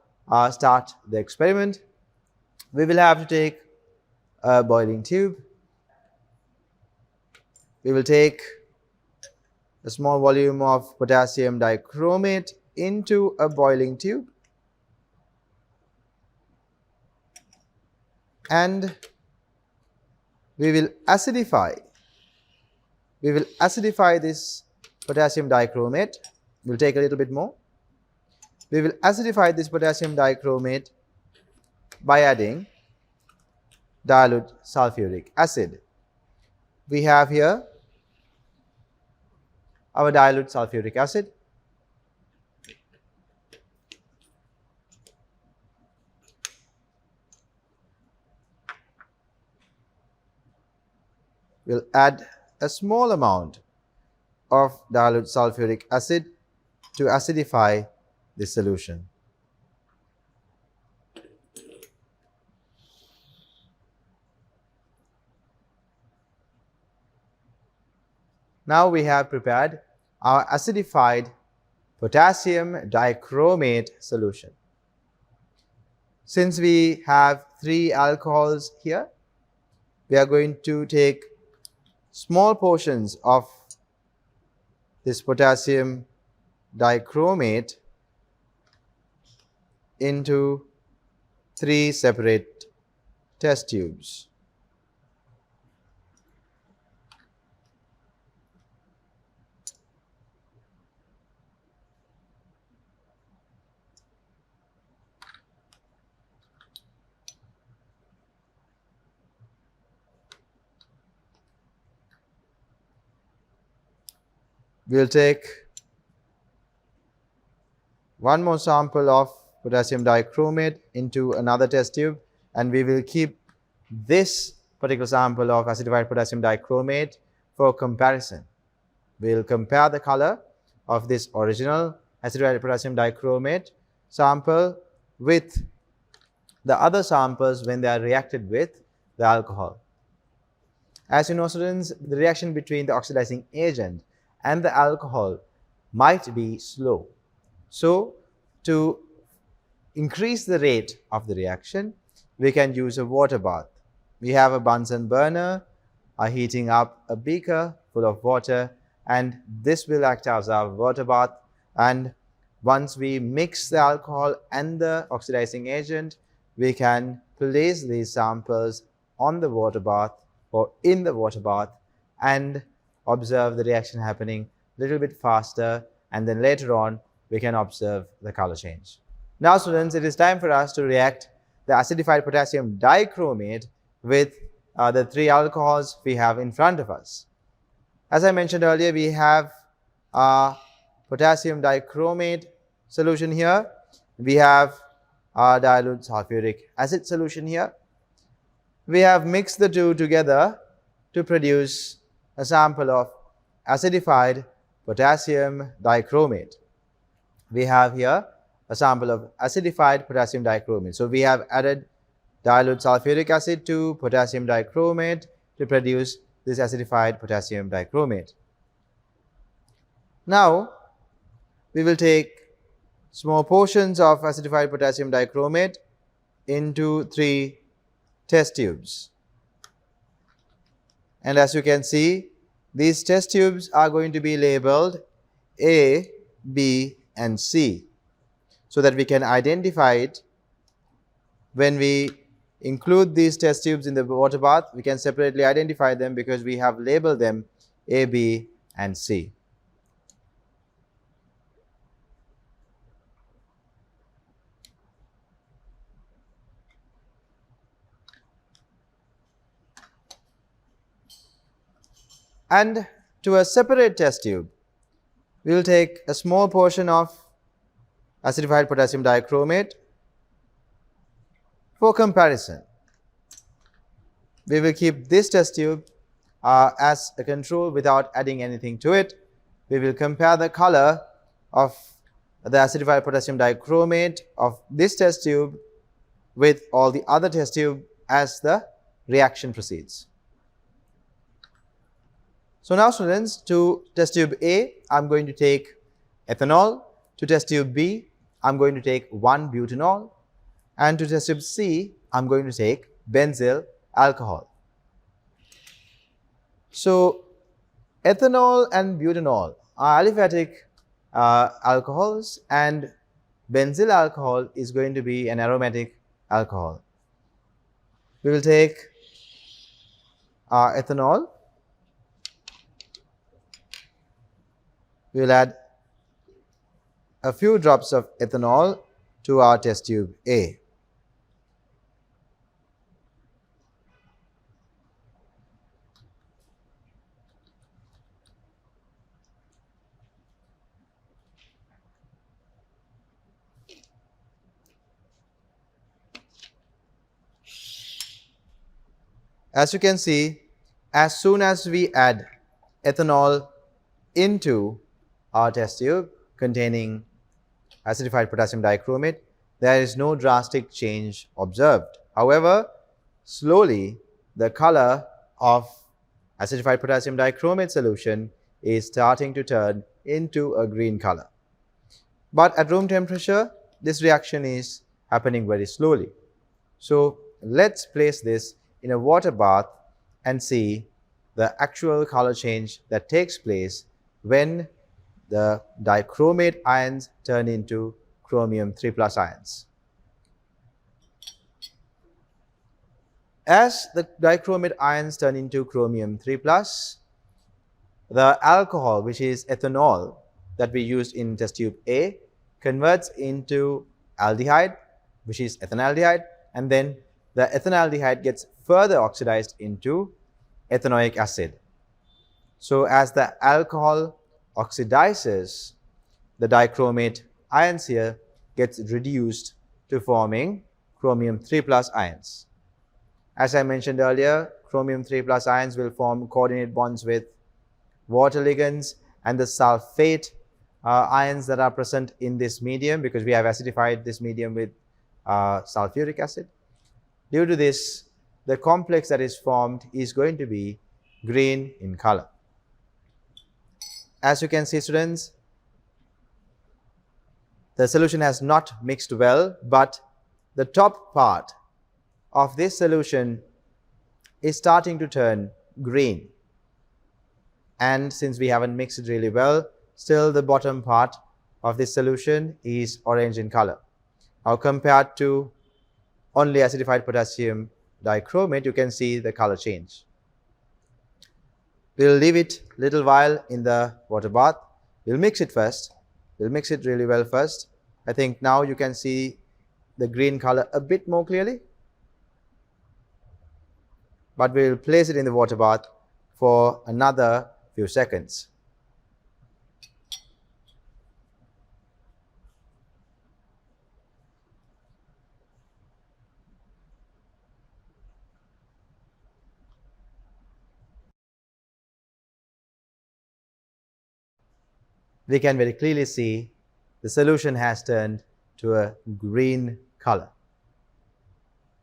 Speaker 1: start the experiment. We will have to take a boiling tube. We will take a small volume of potassium dichromate into a boiling tube, and we will acidify this potassium dichromate. We'll take a little bit more. We will acidify this potassium dichromate by adding dilute sulfuric acid. We have here our dilute sulfuric acid. We'll add a small amount of dilute sulfuric acid to acidify this solution. Now we have prepared our acidified potassium dichromate solution. Since we have 3 alcohols here, we are going to take small portions of this potassium dichromate into 3 separate test tubes. we'll take one more sample of potassium dichromate into another test tube, and we will keep this particular sample of acidified potassium dichromate for comparison. We'll compare the color of this original acidified potassium dichromate sample with the other samples when they are reacted with the alcohol. As you know, students, the reaction between the oxidizing agent and the alcohol might be slow. So, to increase the rate of the reaction, we can use a water bath. We have a Bunsen burner, heating up a beaker full of water, and this will act as our water bath. And once we mix the alcohol and the oxidizing agent, we can place these samples on the water bath or in the water bath and observe the reaction happening a little bit faster, and then later on we can observe the color change. Now students, it is time for us to react the acidified potassium dichromate with the three alcohols we have in front of us. As I mentioned earlier, we have potassium dichromate solution here. We have dilute sulfuric acid solution here. We have mixed the two together to produce a sample of acidified potassium dichromate. We have here a sample of acidified potassium dichromate. So, we have added dilute sulfuric acid to potassium dichromate to produce this acidified potassium dichromate. Now, we will take small portions of acidified potassium dichromate into 3 test tubes. And as you can see, these test tubes are going to be labeled A, B, and C, so that we can identify it. When we include these test tubes in the water bath, we can separately identify them because we have labeled them A, B, and C. And to a separate test tube, we will take a small portion of acidified potassium dichromate for comparison. We will keep this test tube as a control without adding anything to it. We will compare the color of the acidified potassium dichromate of this test tube with all the other test tube as the reaction proceeds. So, now students, to test tube A, I am going to take ethanol. To test tube B, I am going to take 1-butanol. And to test tube C, I am going to take benzyl alcohol. So, ethanol and butanol are aliphatic alcohols, and benzyl alcohol is going to be an aromatic alcohol. We will take ethanol. We will add a few drops of ethanol to our test tube A. As you can see, as soon as we add ethanol into our test tube containing acidified potassium dichromate, there is no drastic change observed. However, slowly the color of acidified potassium dichromate solution is starting to turn into a green color. But at room temperature, this reaction is happening very slowly. So, let's place this in a water bath and see the actual color change that takes place when the dichromate ions turn into chromium 3+ ions. As the dichromate ions turn into chromium 3+, the alcohol, which is ethanol that we used in test tube A, converts into aldehyde, which is ethanaldehyde, and then the ethanaldehyde gets further oxidized into ethanoic acid. So, as the alcohol oxidizes, the dichromate ions here gets reduced to forming chromium 3 plus ions. As I mentioned earlier, chromium 3 plus ions will form coordinate bonds with water ligands and the sulfate ions that are present in this medium, because we have acidified this medium with sulfuric acid. Due to this, the complex that is formed is going to be green in color. As you can see, students, the solution has not mixed well, but the top part of this solution is starting to turn green. And since we haven't mixed it really well, still the bottom part of this solution is orange in color. Now, compared to only acidified potassium dichromate, you can see the color change. We'll leave it a little while in the water bath. We'll mix it first. We'll mix it really well first. I think now you can see the green color a bit more clearly. But we'll place it in the water bath for another few seconds. We can very clearly see the solution has turned to a green color.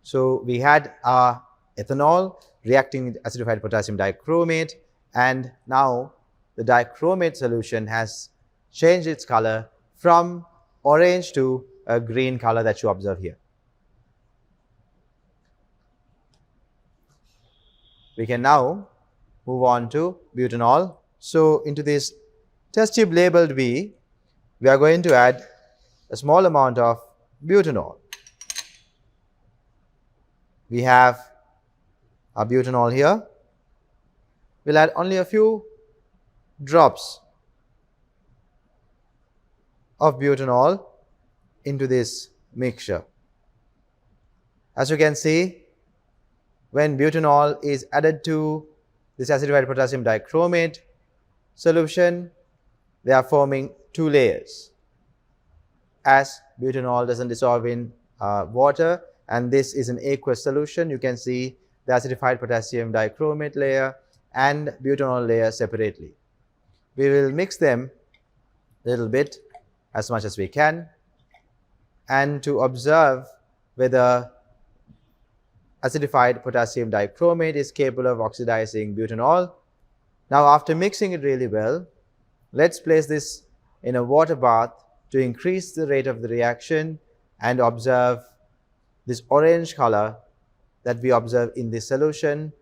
Speaker 1: So we had our ethanol reacting with acidified potassium dichromate, and now the dichromate solution has changed its color from orange to a green color that you observe here. We can now move on to butanol. So into this test tube labeled B, we are going to add a small amount of butanol. We have our butanol here. We'll add only a few drops of butanol into this mixture. As you can see, when butanol is added to this acidified potassium dichromate solution, they are forming two layers. As butanol doesn't dissolve in water, and this is an aqueous solution, you can see the acidified potassium dichromate layer and butanol layer separately. We will mix them a little bit, as much as we can, and to observe whether acidified potassium dichromate is capable of oxidizing butanol. Now, after mixing it really well, let's place this in a water bath to increase the rate of the reaction and observe this orange color that we observe in this solution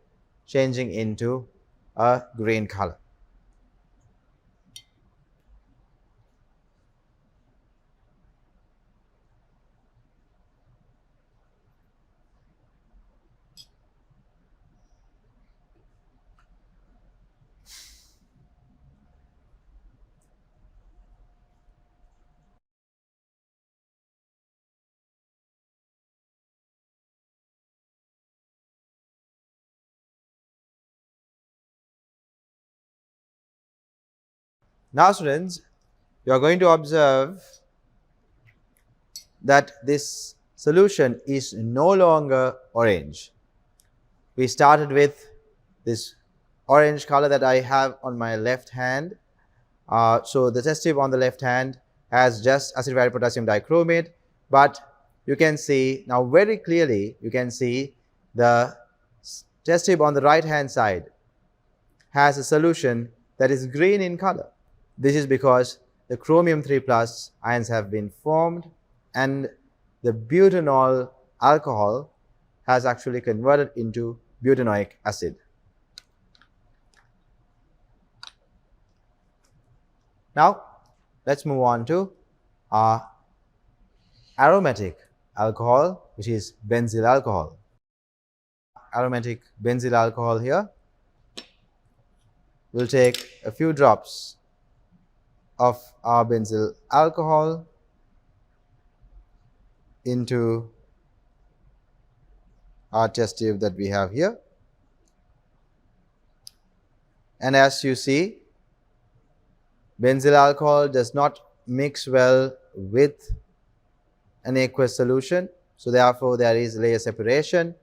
Speaker 1: changing into a green color. Now, students, you are going to observe that this solution is no longer orange. We started with this orange color that I have on my left hand. So the test tube on the left hand has just acidified potassium dichromate, but you can see now very clearly, you can see the test tube on the right hand side has a solution that is green in color. This is because the chromium 3 plus ions have been formed and the butanol alcohol has actually converted into butanoic acid. Now, let's move on to our aromatic alcohol, which is benzyl alcohol. Aromatic benzyl alcohol here, we'll take a few drops of our benzyl alcohol into our test tube that we have here, and as you see, Benzyl alcohol does not mix well with an aqueous solution, so therefore there is layer separation.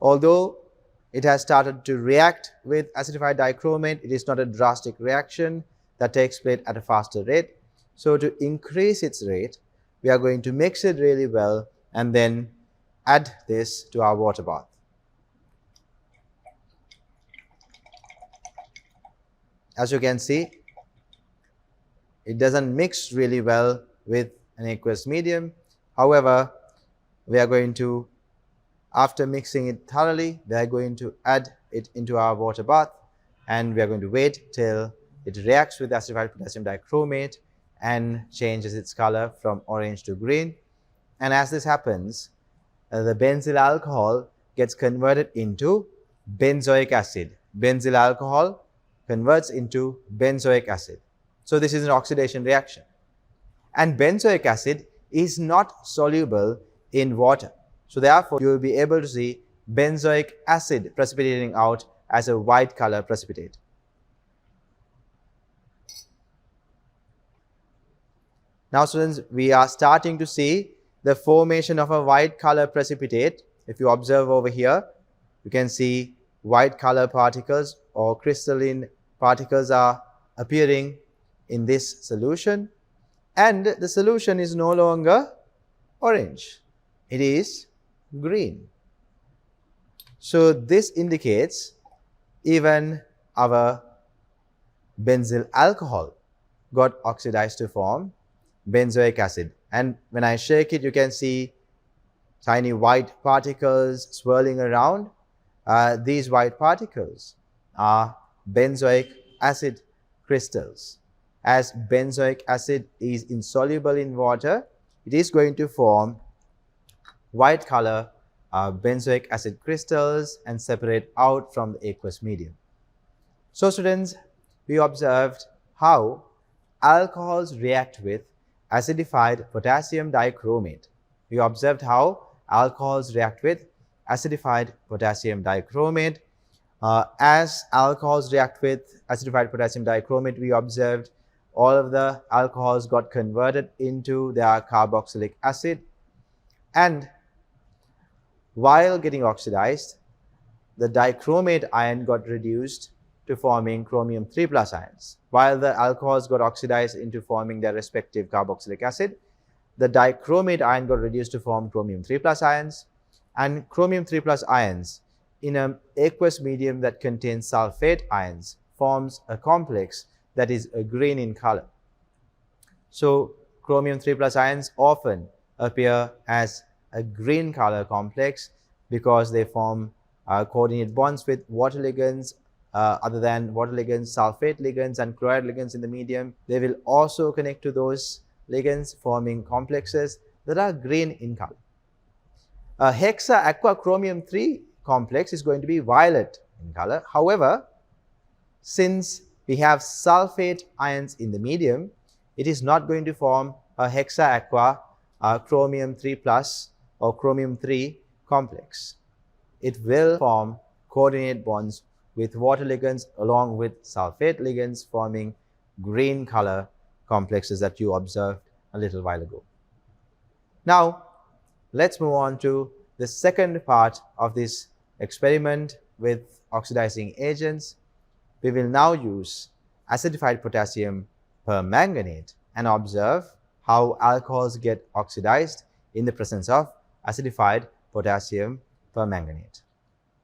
Speaker 1: Although it has started to react with acidified dichromate, it is not a drastic reaction that takes place at a faster rate. So to increase its rate, we are going to mix it really well and then add this to our water bath. As you can see, it doesn't mix really well with an aqueous medium. However, we are going to, after mixing it thoroughly, we are going to add it into our water bath, and we are going to wait till it reacts with acidified potassium dichromate and changes its color from orange to green. And as this happens, the benzyl alcohol gets converted into benzoic acid. Benzyl alcohol converts into benzoic acid. So this is an oxidation reaction. And benzoic acid is not soluble in water. So therefore, you will be able to see benzoic acid precipitating out as a white color precipitate. Now students, we are starting to see the formation of a white color precipitate. If you observe over here, you can see white color particles or crystalline particles are appearing in this solution, and the solution is no longer orange, it is green. So this indicates even our benzyl alcohol got oxidized to form benzoic acid. And when I shake it, you can see tiny white particles swirling around. These white particles are benzoic acid crystals. As benzoic acid is insoluble in water, it is going to form white color benzoic acid crystals and separate out from the aqueous medium. So students, we observed how alcohols react with acidified potassium dichromate. We observed how alcohols react with acidified potassium dichromate. As alcohols react with acidified potassium dichromate, we observed all of the alcohols got converted into their carboxylic acid, and while getting oxidized, the dichromate ion got reduced to forming chromium 3 plus ions. While the alcohols got oxidized into forming their respective carboxylic acid, the dichromate ion got reduced to form chromium 3 plus ions, and chromium 3 plus ions in an aqueous medium that contains sulfate ions forms a complex that is a green in color. So chromium 3 plus ions often appear as a green color complex because they form coordinate bonds with water ligands. Other than water ligands, sulfate ligands and chloride ligands in the medium, they will also connect to those ligands, forming complexes that are green in color. A hexa aqua chromium 3 complex is going to be violet in color. However, since we have sulfate ions in the medium, it is not going to form a hexa aqua chromium 3 plus or chromium 3 complex. It will form coordinate bonds with water ligands along with sulfate ligands, forming green color complexes that you observed a little while ago. Now, let's move on to the second part of this experiment with oxidizing agents. We will now use acidified potassium permanganate and observe how alcohols get oxidized in the presence of acidified potassium permanganate.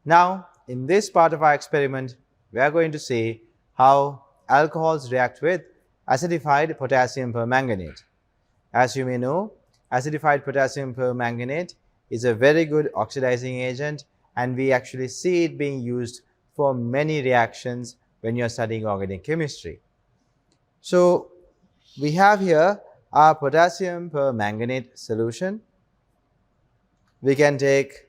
Speaker 1: Now, in this part of our experiment, we are going to see how alcohols react with acidified potassium permanganate. As you may know, acidified potassium permanganate is a very good oxidizing agent, and we actually see it being used for many reactions when you are studying organic chemistry. So we have here our potassium permanganate solution. We can take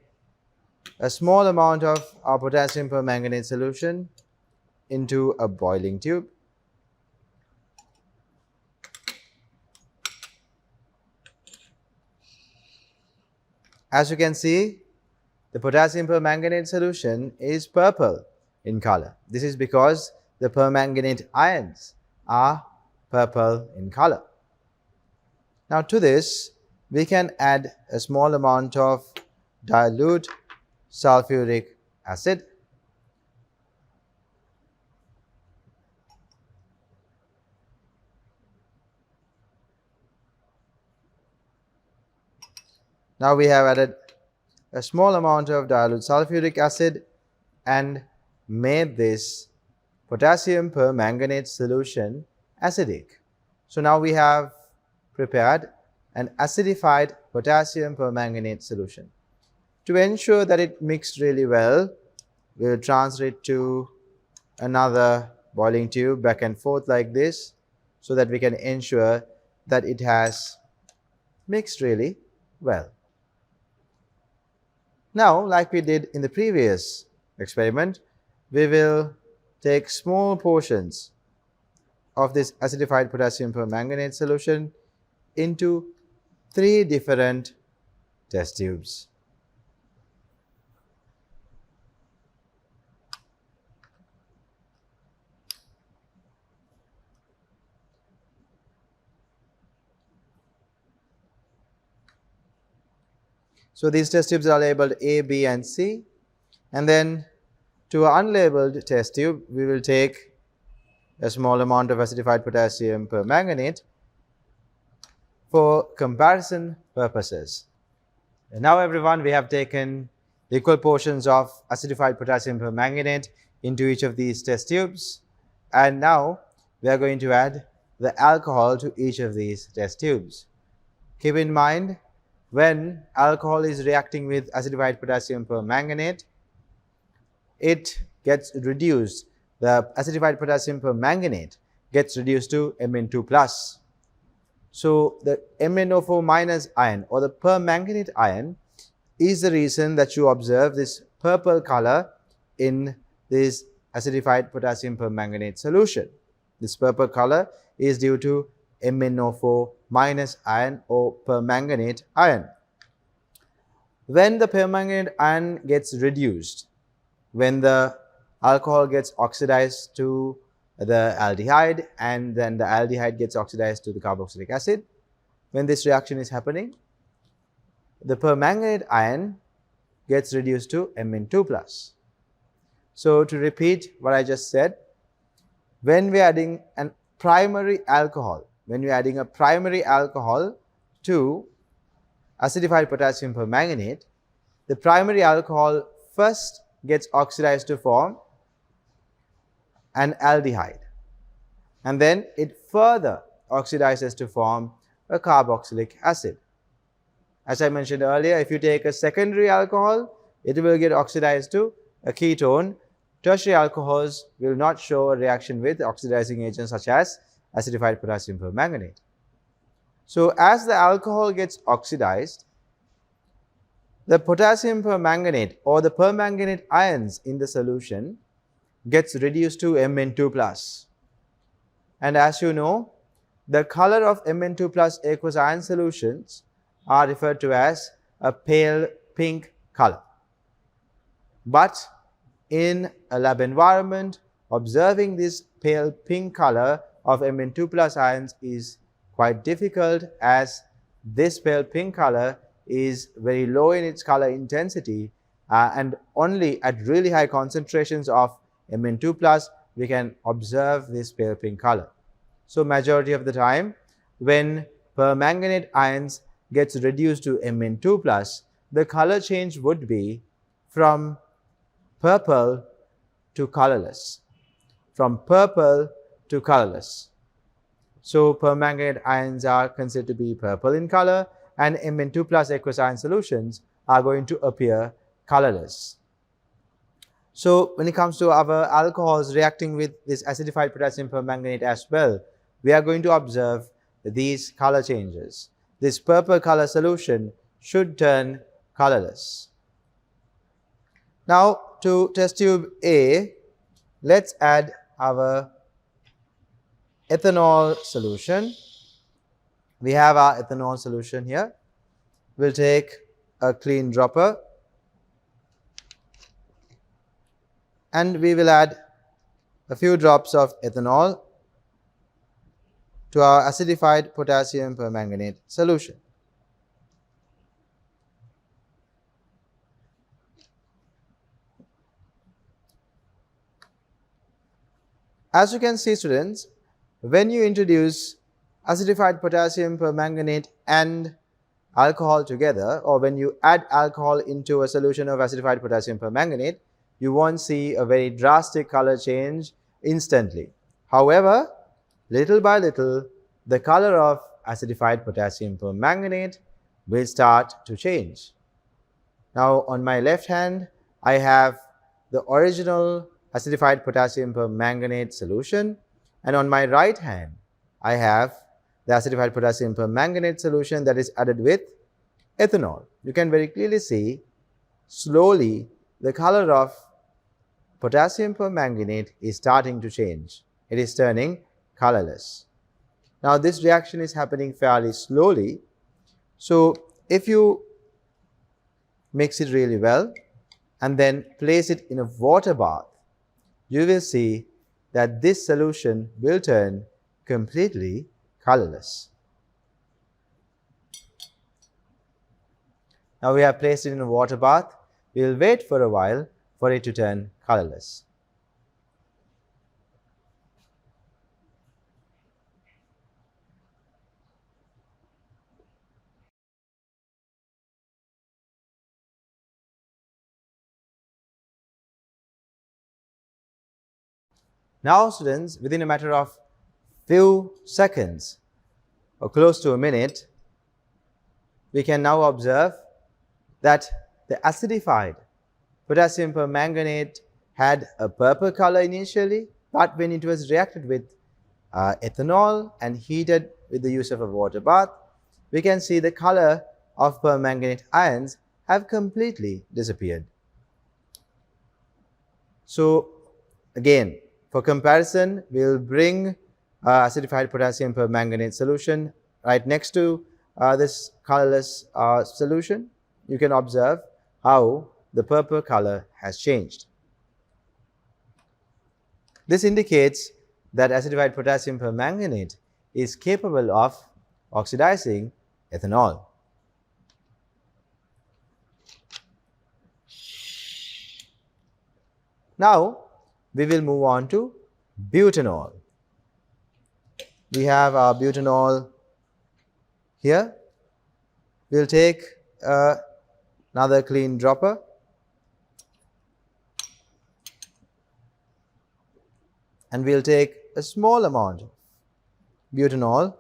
Speaker 1: a small amount of our potassium permanganate solution into a boiling tube. As you can see, the potassium permanganate solution is purple in color. This is because the permanganate ions are purple in color. Now to this, we can add a small amount of dilute sulfuric acid. Now we have added a small amount of dilute sulfuric acid and made this potassium permanganate solution acidic. So now we have prepared an acidified potassium permanganate solution. To ensure that it mixed really well, we will transfer it to another boiling tube back and forth like this, so that we can ensure that it has mixed really well. Now, like we did in the previous experiment, we will take small portions of this acidified potassium permanganate solution into 3 different test tubes. So these test tubes are labeled A, B and C, and then to an unlabeled test tube we will take a small amount of acidified potassium permanganate for comparison purposes. And now everyone, we have taken equal portions of acidified potassium permanganate into each of these test tubes, and now we are going to add the alcohol to each of these test tubes. Keep in mind, when alcohol is reacting with acidified potassium permanganate, it gets reduced, the acidified potassium permanganate gets reduced to Mn2+. So the MnO4 minus ion or the permanganate ion is the reason that you observe this purple color in this acidified potassium permanganate solution. This purple color is due to MnO4 minus ion or permanganate ion. When the permanganate ion gets reduced, when the alcohol gets oxidized to the aldehyde and then the aldehyde gets oxidized to the carboxylic acid, when this reaction is happening, the permanganate ion gets reduced to Mn2+. So to repeat what I just said, when we are adding a primary alcohol to acidified potassium permanganate, the primary alcohol first gets oxidized to form an aldehyde, and then it further oxidizes to form a carboxylic acid. As I mentioned earlier, if you take a secondary alcohol, it will get oxidized to a ketone. Tertiary alcohols will not show a reaction with oxidizing agents such as acidified potassium permanganate. So as the alcohol gets oxidized, the potassium permanganate or the permanganate ions in the solution gets reduced to Mn2+. And as you know, the color of Mn2+ aqueous ion solutions are referred to as a pale pink color. But in a lab environment, observing this pale pink color of Mn2+ ions is quite difficult, as this pale pink color is very low in its color intensity, and only at really high concentrations of Mn2+ we can observe this pale pink color. So majority of the time, when permanganate ions gets reduced to Mn2+, the color change would be from purple to colorless. So permanganate ions are considered to be purple in color, and Mn2+ aqueous ion solutions are going to appear colorless. So when it comes to our alcohols reacting with this acidified potassium permanganate as well, we are going to observe these color changes. This purple color solution should turn colorless. Now to test tube A, let's add our ethanol solution. We have our ethanol solution here. We'll take a clean dropper and we will add a few drops of ethanol to our acidified potassium permanganate solution. As you can see, students, when you introduce acidified potassium permanganate and alcohol together, or when you add alcohol into a solution of acidified potassium permanganate, you won't see a very drastic color change instantly. However, little by little, the color of acidified potassium permanganate will start to change. Now, on my left hand, I have the original acidified potassium permanganate solution, and on my right hand, I have the acidified potassium permanganate solution that is added with ethanol. You can very clearly see slowly the color of potassium permanganate is starting to change. It is turning colorless. Now, this reaction is happening fairly slowly. So, if you mix it really well and then place it in a water bath, you will see that this solution will turn completely colorless. Now we have placed it in a water bath. We will wait for a while for it to turn colorless. Now students, within a matter of few seconds or close to a minute, we can now observe that the acidified potassium permanganate had a purple color initially, but when it was reacted with ethanol and heated with the use of a water bath, we can see the color of permanganate ions have completely disappeared. So again, for comparison, we will bring acidified potassium permanganate solution right next to this colorless solution. You can observe how the purple color has changed. This indicates that acidified potassium permanganate is capable of oxidizing ethanol. Now, we will move on to butanol. We have our butanol here. We'll take another clean dropper and we'll take a small amount of butanol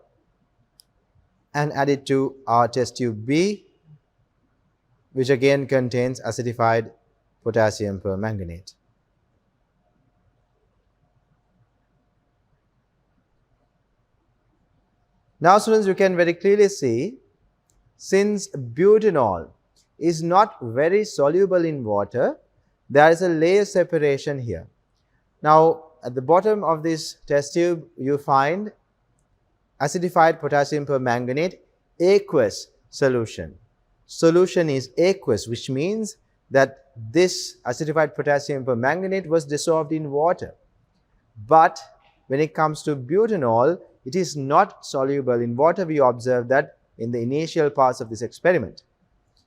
Speaker 1: and add it to our test tube B, which again contains acidified potassium permanganate. Now students, you can very clearly see, since butanol is not very soluble in water, there is a layer separation here. Now at the bottom of this test tube, you find acidified potassium permanganate aqueous solution. Solution is aqueous, which means that this acidified potassium permanganate was dissolved in water. But when it comes to butanol, it is not soluble in water. We observe that in the initial parts of this experiment.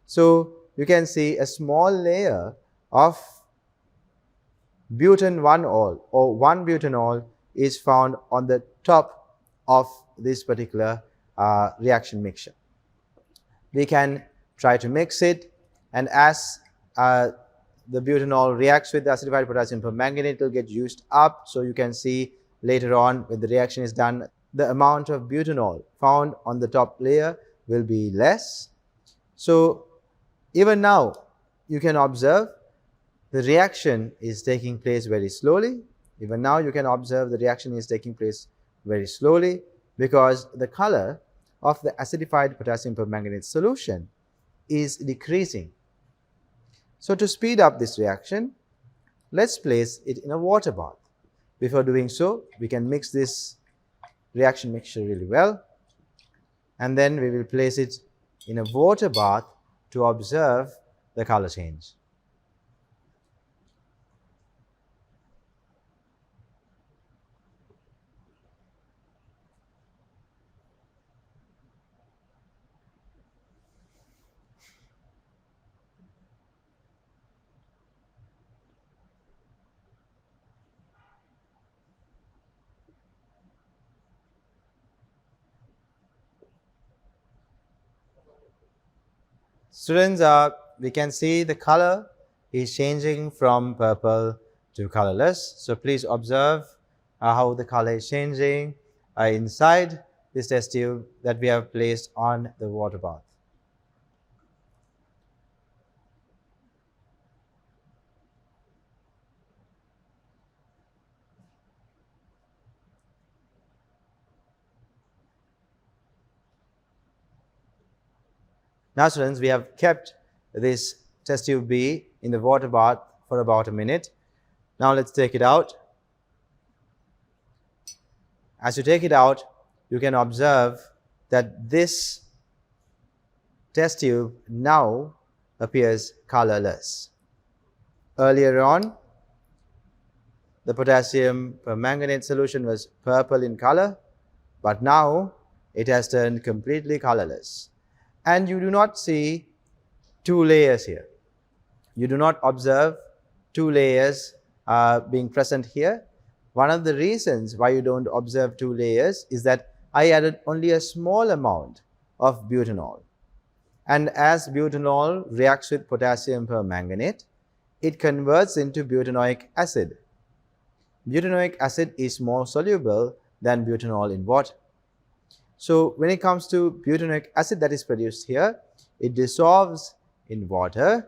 Speaker 1: So you can see a small layer of butan-1-ol or 1-butanol is found on the top of this particular reaction mixture. We can try to mix it, and as the butanol reacts with the acidified potassium permanganate, it will get used up. So you can see later on when the reaction is done, the amount of butanol found on the top layer will be less. So even now you can observe the reaction is taking place very slowly. Even now you can observe the reaction is taking place very slowly because the color of the acidified potassium permanganate solution is decreasing. So to speed up this reaction, let's place it in a water bath. Before doing so, we can mix this reaction mixture really well, and then we will place it in a water bath to observe the color change. Students, we can see the color is changing from purple to colorless. So please observe how the color is changing inside this test tube that we have placed on the water bath. Now students, we have kept this test tube B in the water bath for about a minute. Now let's take it out. As you take it out, you can observe that this test tube now appears colorless. Earlier on, the potassium permanganate solution was purple in color, but now it has turned completely colorless. And you do not see two layers here. You do not observe two layers being present here. One of the reasons why you don't observe two layers is that I added only a small amount of butanol. And as butanol reacts with potassium permanganate, it converts into butanoic acid. Butanoic acid is more soluble than butanol in water. So when it comes to butanoic acid that is produced here, it dissolves in water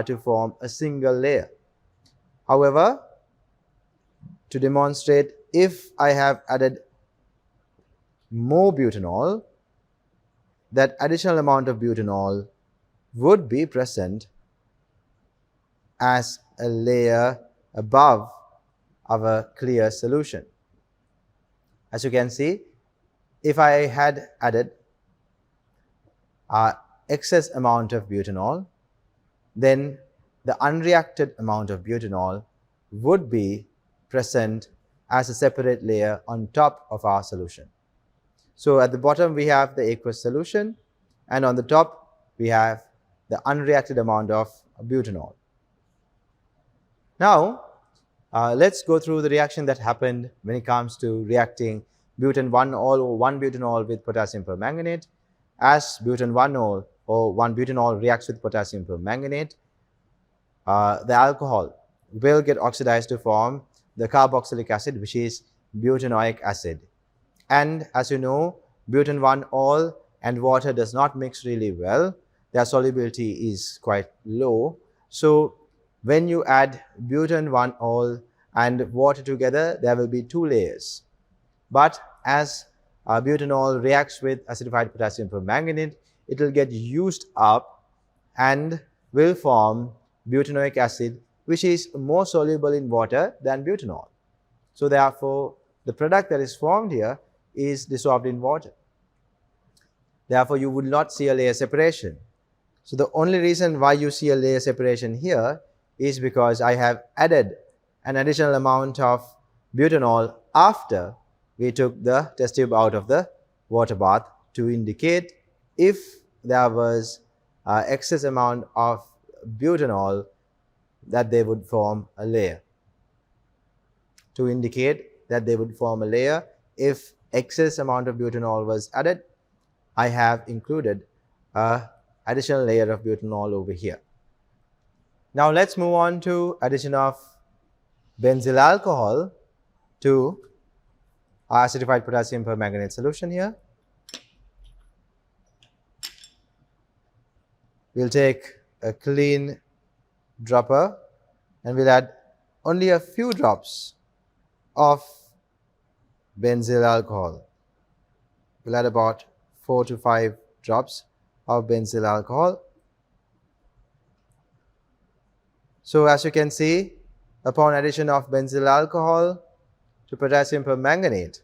Speaker 1: to form a single layer. However, to demonstrate, if I have added more butanol, that additional amount of butanol would be present as a layer above our clear solution. As you can see, if I had added excess amount of butanol, then the unreacted amount of butanol would be present as a separate layer on top of our solution. So at the bottom we have the aqueous solution, and on the top we have the unreacted amount of butanol. Now let's go through the reaction that happened when it comes to reacting butan-1-ol or 1-butanol with potassium permanganate. As butan-1-ol or 1-butanol reacts with potassium permanganate, the alcohol will get oxidized to form the carboxylic acid, which is butanoic acid. And as you know, butan-1-ol and water does not mix really well. Their solubility is quite low. So when you add butan-1-ol and water together, there will be two layers. But as butanol reacts with acidified potassium permanganate, it will get used up and will form butanoic acid, which is more soluble in water than butanol. So therefore, the product that is formed here is dissolved in water. Therefore, you would not see a layer separation. So the only reason why you see a layer separation here is because I have added an additional amount of butanol after we took the test tube out of the water bath to indicate if there was excess amount of butanol, that they would form a layer. To indicate that they would form a layer, if excess amount of butanol was added, I have included an additional layer of butanol over here. Now let's move on to addition of benzyl alcohol to our acidified potassium permanganate solution here. We'll take a clean dropper and we'll add only a few drops of benzyl alcohol. We'll add about 4 to 5 drops of benzyl alcohol. So as you can see, upon addition of benzyl alcohol to potassium permanganate,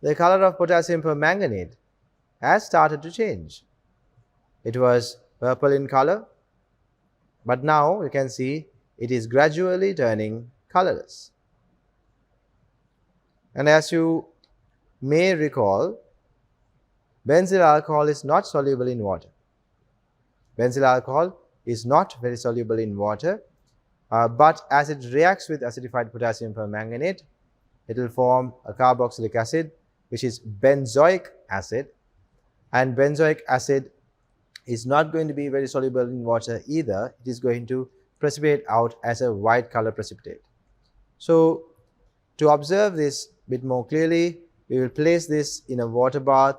Speaker 1: the color of potassium permanganate has started to change. It was purple in color, but now you can see it is gradually turning colorless. And as you may recall, benzyl alcohol is not soluble in water. Benzyl alcohol is not very soluble in water, but as it reacts with acidified potassium permanganate, it will form a carboxylic acid, which is benzoic acid, and benzoic acid is not going to be very soluble in water either. It is going to precipitate out as a white color precipitate. So to observe this bit more clearly, we will place this in a water bath.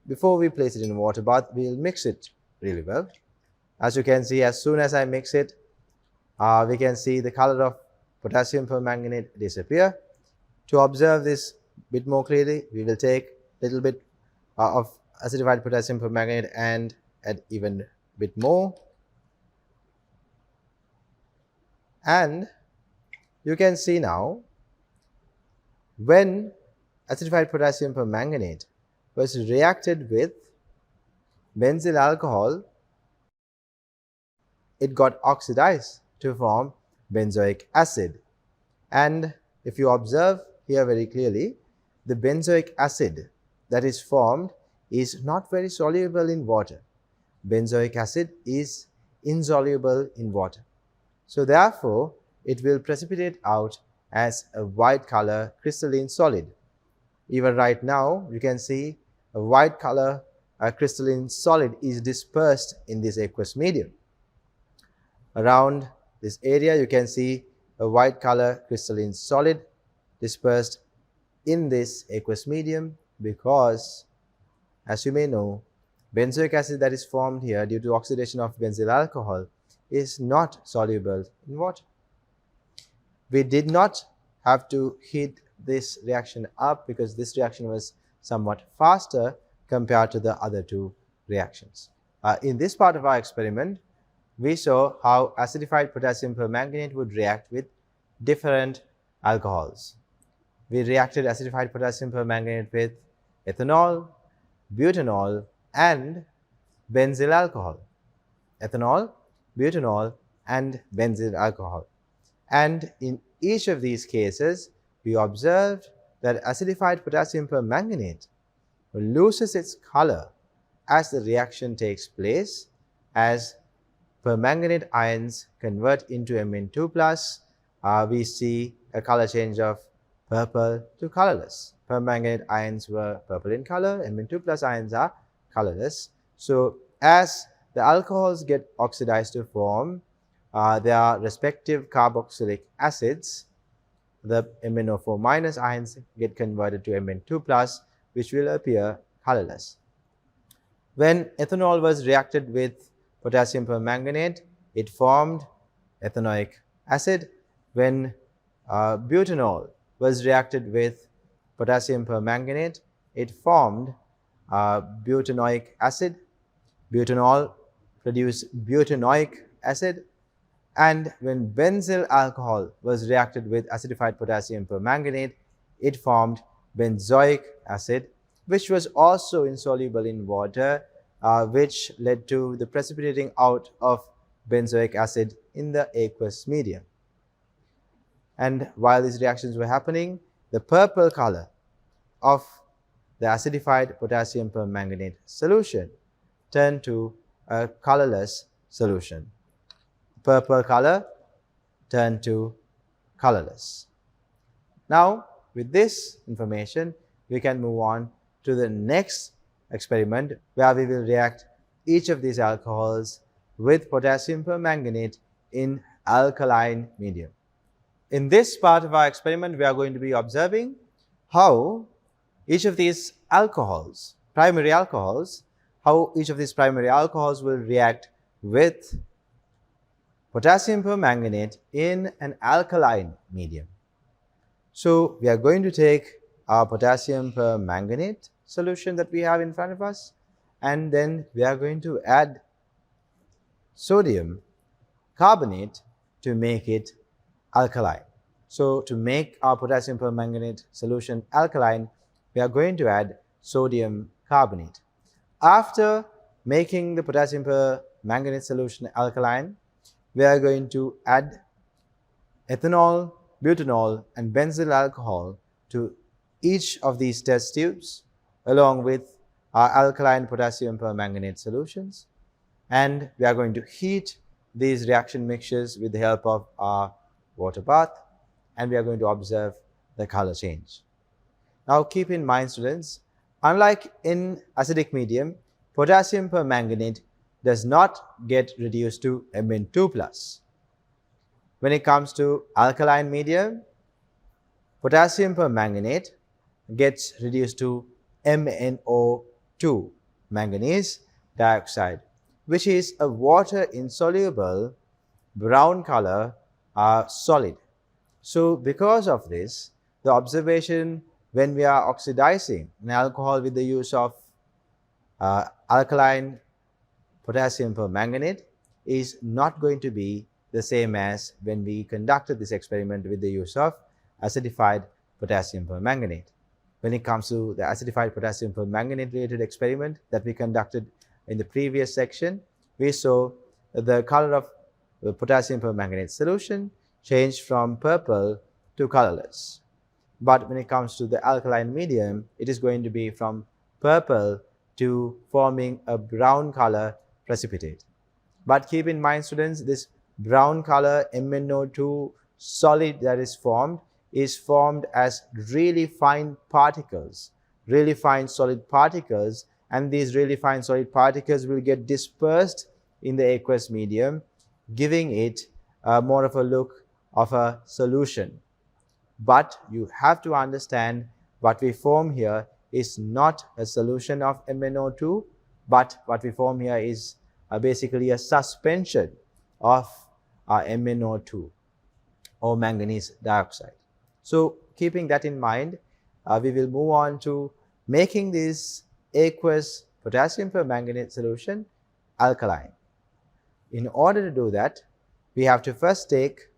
Speaker 1: Before we place it in a water bath, we will mix it really well. As you can see, as soon as I mix it, we can see the color of potassium permanganate disappear. To observe this bit more clearly, we will take a little bit of acidified potassium permanganate and add even a bit more. And you can see now, when acidified potassium permanganate was reacted with benzyl alcohol, it got oxidized to form benzoic acid. And if you observe here very clearly, the benzoic acid that is formed is not very soluble in water. Benzoic acid is insoluble in water. So therefore, it will precipitate out as a white color crystalline solid. Even right now, you can see a white color crystalline solid is dispersed in this aqueous medium. Around this area, you can see a white color crystalline solid dispersed in this aqueous medium because, as you may know, benzoic acid that is formed here due to oxidation of benzyl alcohol is not soluble in water. We did not have to heat this reaction up because this reaction was somewhat faster compared to the other two reactions. In this part of our experiment, we saw how acidified potassium permanganate would react with different alcohols. We reacted acidified potassium permanganate with ethanol, butanol, and benzyl alcohol. Ethanol, butanol, and benzyl alcohol. And in each of these cases, we observed that acidified potassium permanganate loses its color as the reaction takes place, as permanganate ions convert into Mn2+, we see a color change of purple to colorless. Permanganate ions were purple in color, Mn2+ ions are colorless. So as the alcohols get oxidized to form their respective carboxylic acids, the MnO4- ions get converted to Mn2+, which will appear colorless. When ethanol was reacted with potassium permanganate, it formed ethanoic acid. When butanol was reacted with potassium permanganate, it formed butanoic acid. Butanol produced butanoic acid. And when benzyl alcohol was reacted with acidified potassium permanganate, it formed benzoic acid, which was also insoluble in water, which led to the precipitating out of benzoic acid in the aqueous medium. And while these reactions were happening, the purple color of the acidified potassium permanganate solution turned to a colorless solution. Purple color turned to colorless. Now, with this information, we can move on to the next experiment where we will react each of these alcohols with potassium permanganate in alkaline medium. In this part of our experiment, we are going to be observing how each of these alcohols, primary alcohols, how each of these primary alcohols will react with potassium permanganate in an alkaline medium. So we are going to take our potassium permanganate solution that we have in front of us, and then we are going to add sodium carbonate to make it alkaline. So to make our potassium permanganate solution alkaline, we are going to add sodium carbonate. After making the potassium permanganate solution alkaline, we are going to add ethanol, butanol, and benzyl alcohol to each of these test tubes along with our alkaline potassium permanganate solutions. And we are going to heat these reaction mixtures with the help of our water bath, and we are going to observe the color change. Now keep in mind, students, unlike in acidic medium, potassium permanganate does not get reduced to Mn2+. When it comes to alkaline medium, potassium permanganate gets reduced to MnO2, manganese dioxide, which is a water insoluble brown color solid. So because of this, the observation when we are oxidizing an alcohol with the use of alkaline potassium permanganate is not going to be the same as when we conducted this experiment with the use of acidified potassium permanganate. When it comes to the acidified potassium permanganate related experiment that we conducted in the previous section, we saw the color of the potassium permanganate solution change from purple to colorless. But when it comes to the alkaline medium, it is going to be from purple to forming a brown color precipitate. But keep in mind, students, this brown color MnO2 solid that is formed as really fine particles, really fine solid particles, and these really fine solid particles will get dispersed in the aqueous medium, giving it more of a look of a solution. But you have to understand what we form here is not a solution of MnO2, but what we form here is basically a suspension of MnO2 or manganese dioxide. So keeping that in mind, we will move on to making this aqueous potassium permanganate solution alkaline. In order to do that, we have to first take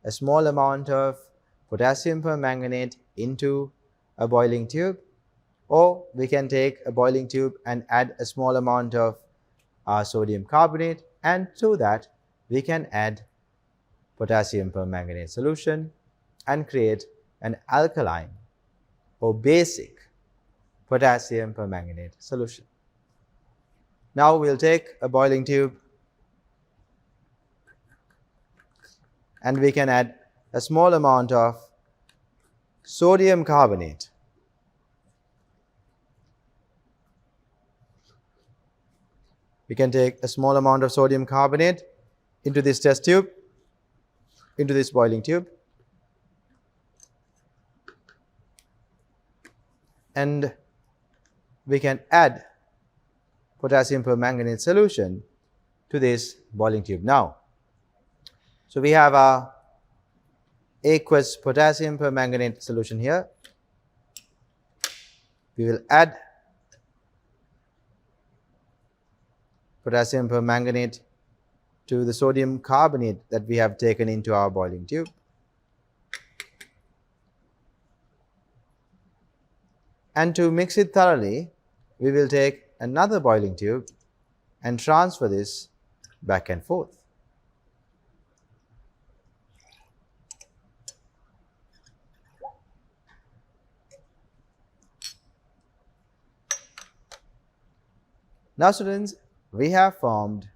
Speaker 1: a small amount of potassium permanganate into a boiling tube, or we can take a boiling tube and add a small amount of sodium carbonate, and to that we can add potassium permanganate solution and create an alkaline or basic potassium permanganate solution. Now we'll take a boiling tube and we can add a small amount of sodium carbonate. We can take a small amount of sodium carbonate into this test tube, into this boiling tube, and we can add potassium permanganate solution to this boiling tube now. So we have our aqueous potassium permanganate solution here. We will add potassium permanganate to the sodium carbonate that we have taken into our boiling tube. And to mix it thoroughly, we will take another boiling tube and transfer this back and forth. Now students, we have formed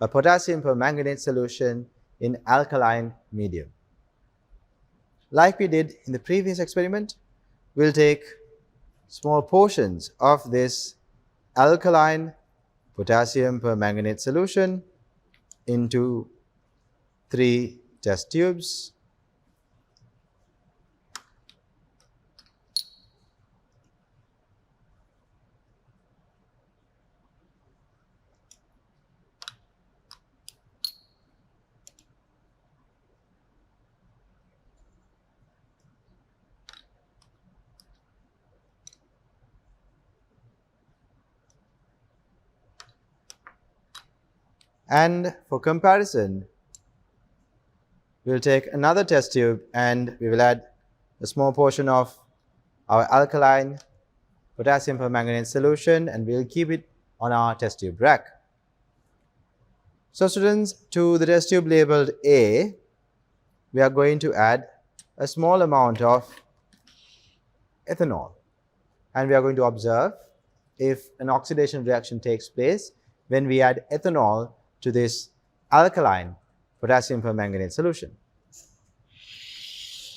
Speaker 1: a potassium permanganate solution in alkaline medium. Like we did in the previous experiment, we'll take small portions of this alkaline potassium permanganate solution into 3 test tubes. And for comparison, we'll take another test tube and we will add a small portion of our alkaline potassium permanganate solution, and we'll keep it on our test tube rack. So students, to the test tube labeled A, we are going to add a small amount of ethanol, and we are going to observe if an oxidation reaction takes place when we add ethanol to this alkaline potassium permanganate solution.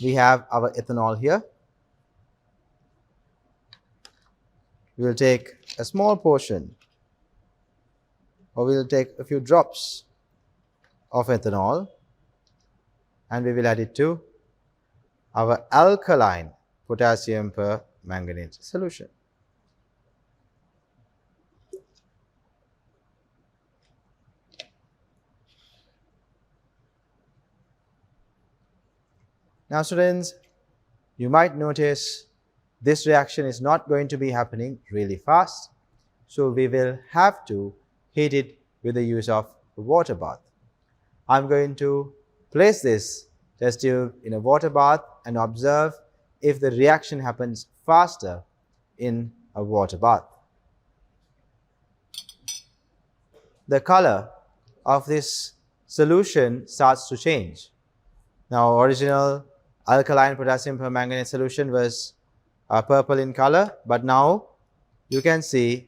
Speaker 1: We have our ethanol here. We will take a small portion or we will take a few drops of ethanol and we will add it to our alkaline potassium permanganate solution. Now students, you might notice this reaction is not going to be happening really fast, so we will have to heat it with the use of a water bath. I'm going to place this test tube in a water bath and observe if the reaction happens faster in a water bath. The color of this solution starts to change. Now, original alkaline potassium permanganate solution was purple in color, but now you can see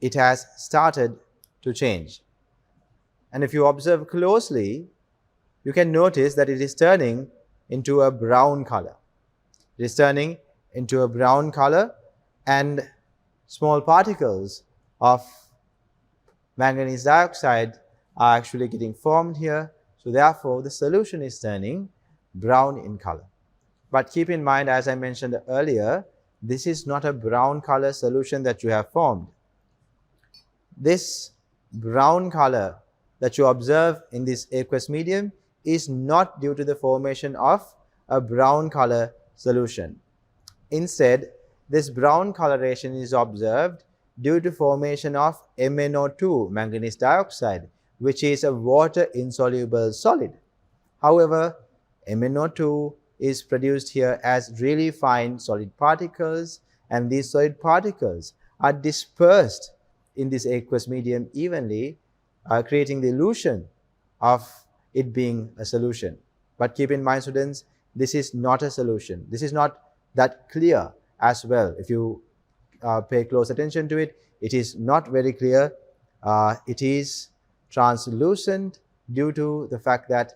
Speaker 1: it has started to change. And if you observe closely, you can notice that it is turning into a brown color. It is turning into a brown color, and small particles of manganese dioxide are actually getting formed here. So therefore, the solution is turning brown in color. But keep in mind, as I mentioned earlier, this is not a brown color solution that you have formed. This brown color that you observe in this aqueous medium is not due to the formation of a brown color solution. Instead, this brown coloration is observed due to formation of MnO2, manganese dioxide, which is a water-insoluble solid. However, MnO2 is produced here as really fine solid particles, and these solid particles are dispersed in this aqueous medium evenly, creating the illusion of it being a solution. But keep in mind, students, this is not a solution. This is not that clear as well. If you pay close attention to it, it is not very clear. It is translucent due to the fact that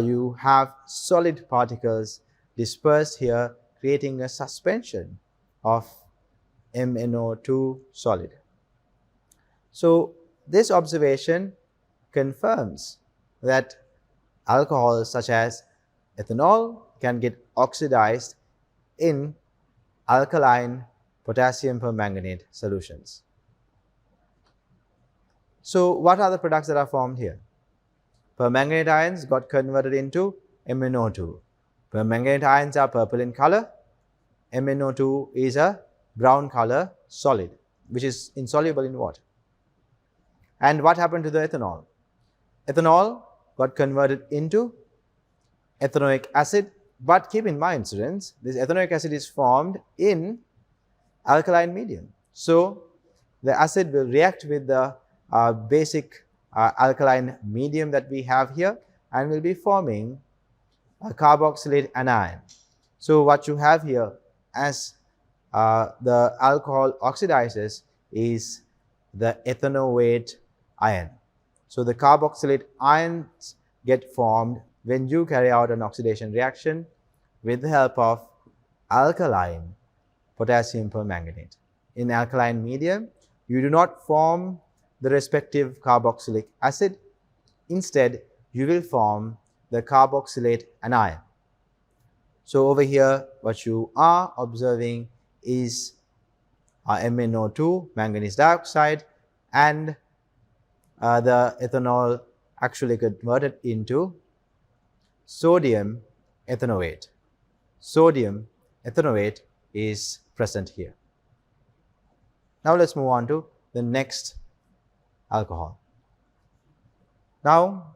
Speaker 1: you have solid particles dispersed here, creating a suspension of MnO2 solid. So this observation confirms that alcohols such as ethanol can get oxidized in alkaline potassium permanganate solutions. So what are the products that are formed here? Permanganate ions got converted into MnO2. Permanganate ions are purple in color. MnO2 is a brown color solid, which is insoluble in water. And what happened to the ethanol? Ethanol got converted into ethanoic acid, but keep in mind, students, this ethanoic acid is formed in alkaline medium. So the acid will react with the basic alkaline medium that we have here and will be forming a carboxylate anion. So what you have here as the alcohol oxidizes is the ethanoate ion. So the carboxylate ions get formed when you carry out an oxidation reaction with the help of alkaline potassium permanganate. In alkaline medium, you do not form the respective carboxylic acid. Instead, you will form the carboxylate anion. So over here, what you are observing is MnO2, manganese dioxide, and the ethanol actually converted into sodium ethanoate. Sodium ethanoate is present here. Now let's move on to the next alcohol. Now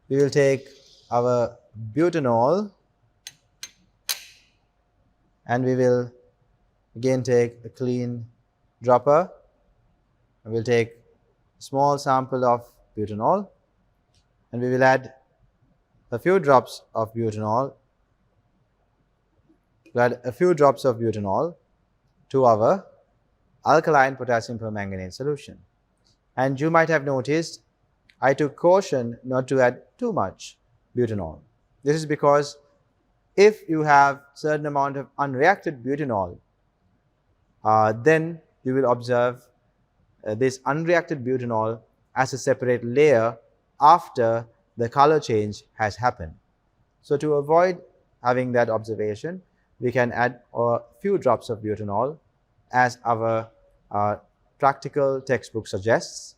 Speaker 1: we will take our butanol and we will again take a clean dropper. We will take a small sample of butanol and we will add a few drops of butanol. We'll add a few drops of butanol to our alkaline potassium permanganate solution. And you might have noticed I took caution not to add too much butanol. This is because if you have certain amount of unreacted butanol, then you will observe this unreacted butanol as a separate layer after the color change has happened. So to avoid having that observation, we can add a few drops of butanol as our practical textbook suggests,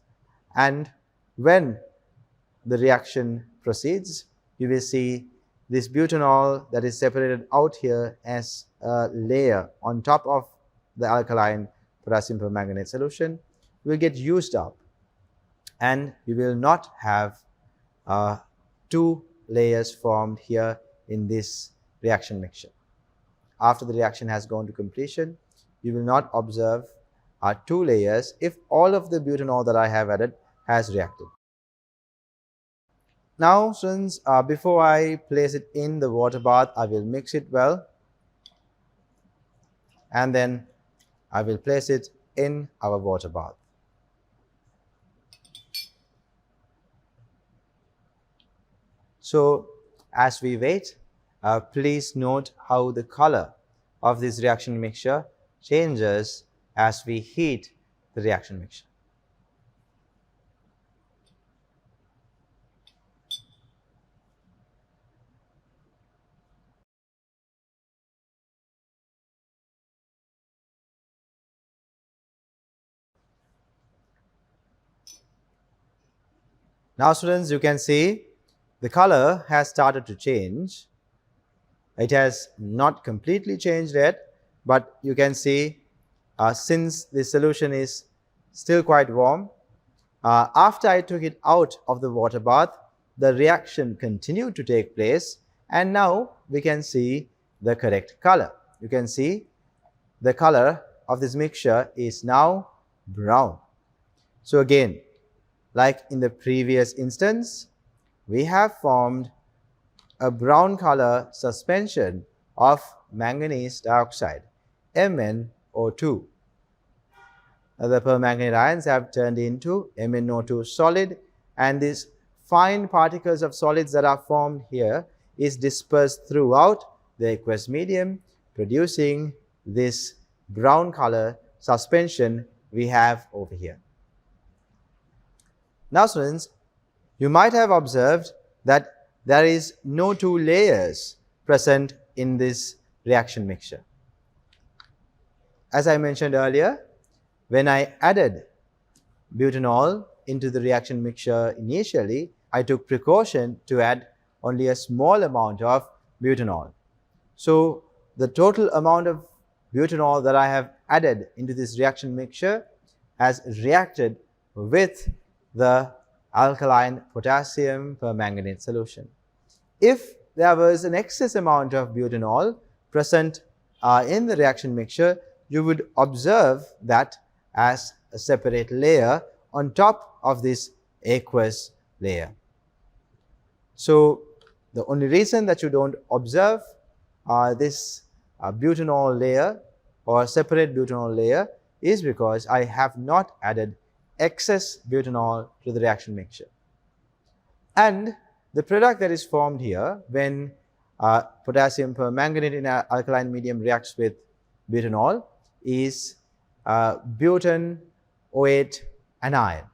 Speaker 1: and when the reaction proceeds, you will see this butanol that is separated out here as a layer on top of the alkaline potassium permanganate solution will get used up, and you will not have two layers formed here in this reaction mixture. After the reaction has gone to completion, you will not observe two layers if all of the butanol that I have added has reacted. Now students, before I place it in the water bath, I will mix it well, and then I will place it in our water bath. So as we wait, please note how the color of this reaction mixture changes as we heat the reaction mixture. Now students, you can see the color has started to change. It has not completely changed yet, but you can see since the solution is still quite warm, after I took it out of the water bath, the reaction continued to take place, and now we can see the correct color. You can see the color of this mixture is now brown. So again, like in the previous instance, we have formed a brown color suspension of manganese dioxide, MnO2. The permanganate ions have turned into MnO2 solid, and these fine particles of solids that are formed here is dispersed throughout the aqueous medium, producing this brown color suspension we have over here. Now students, you might have observed that there is no two layers present in this reaction mixture. As I mentioned earlier, when I added butanol into the reaction mixture initially, I took precaution to add only a small amount of butanol. So the total amount of butanol that I have added into this reaction mixture has reacted with the alkaline potassium permanganate solution. If there was an excess amount of butanol present in the reaction mixture, you would observe that as a separate layer on top of this aqueous layer. So the only reason that you don't observe this butanol layer or separate butanol layer is because I have not added excess butanol to the reaction mixture. And the product that is formed here when potassium permanganate in an alkaline medium reacts with butanol is butanoate anion.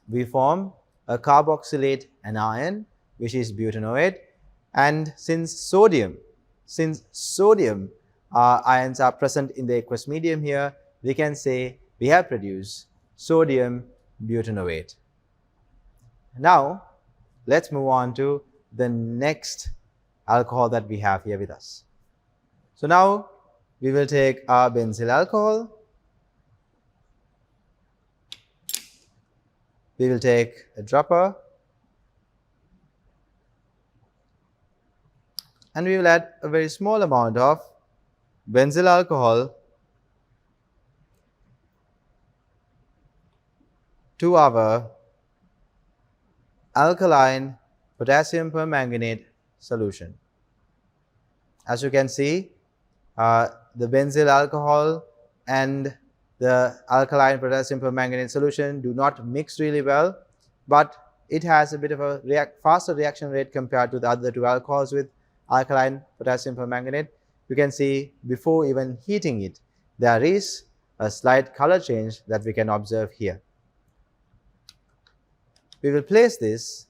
Speaker 1: We form a carboxylate anion, which is butanoate, and since sodium ions are present in the aqueous medium here, we can say we have produced sodium butanoate. Now let's move on to the next alcohol that we have here with us. So now we will take our benzyl alcohol. We will take a dropper and we will add a very small amount of benzyl alcohol to our alkaline potassium permanganate solution. As you can see, the benzyl alcohol and the alkaline potassium permanganate solution do not mix really well, but it has a bit of a faster reaction rate compared to the other two alcohols with alkaline potassium permanganate. You can see before even heating it, there is a slight color change that we can observe here. We will place this,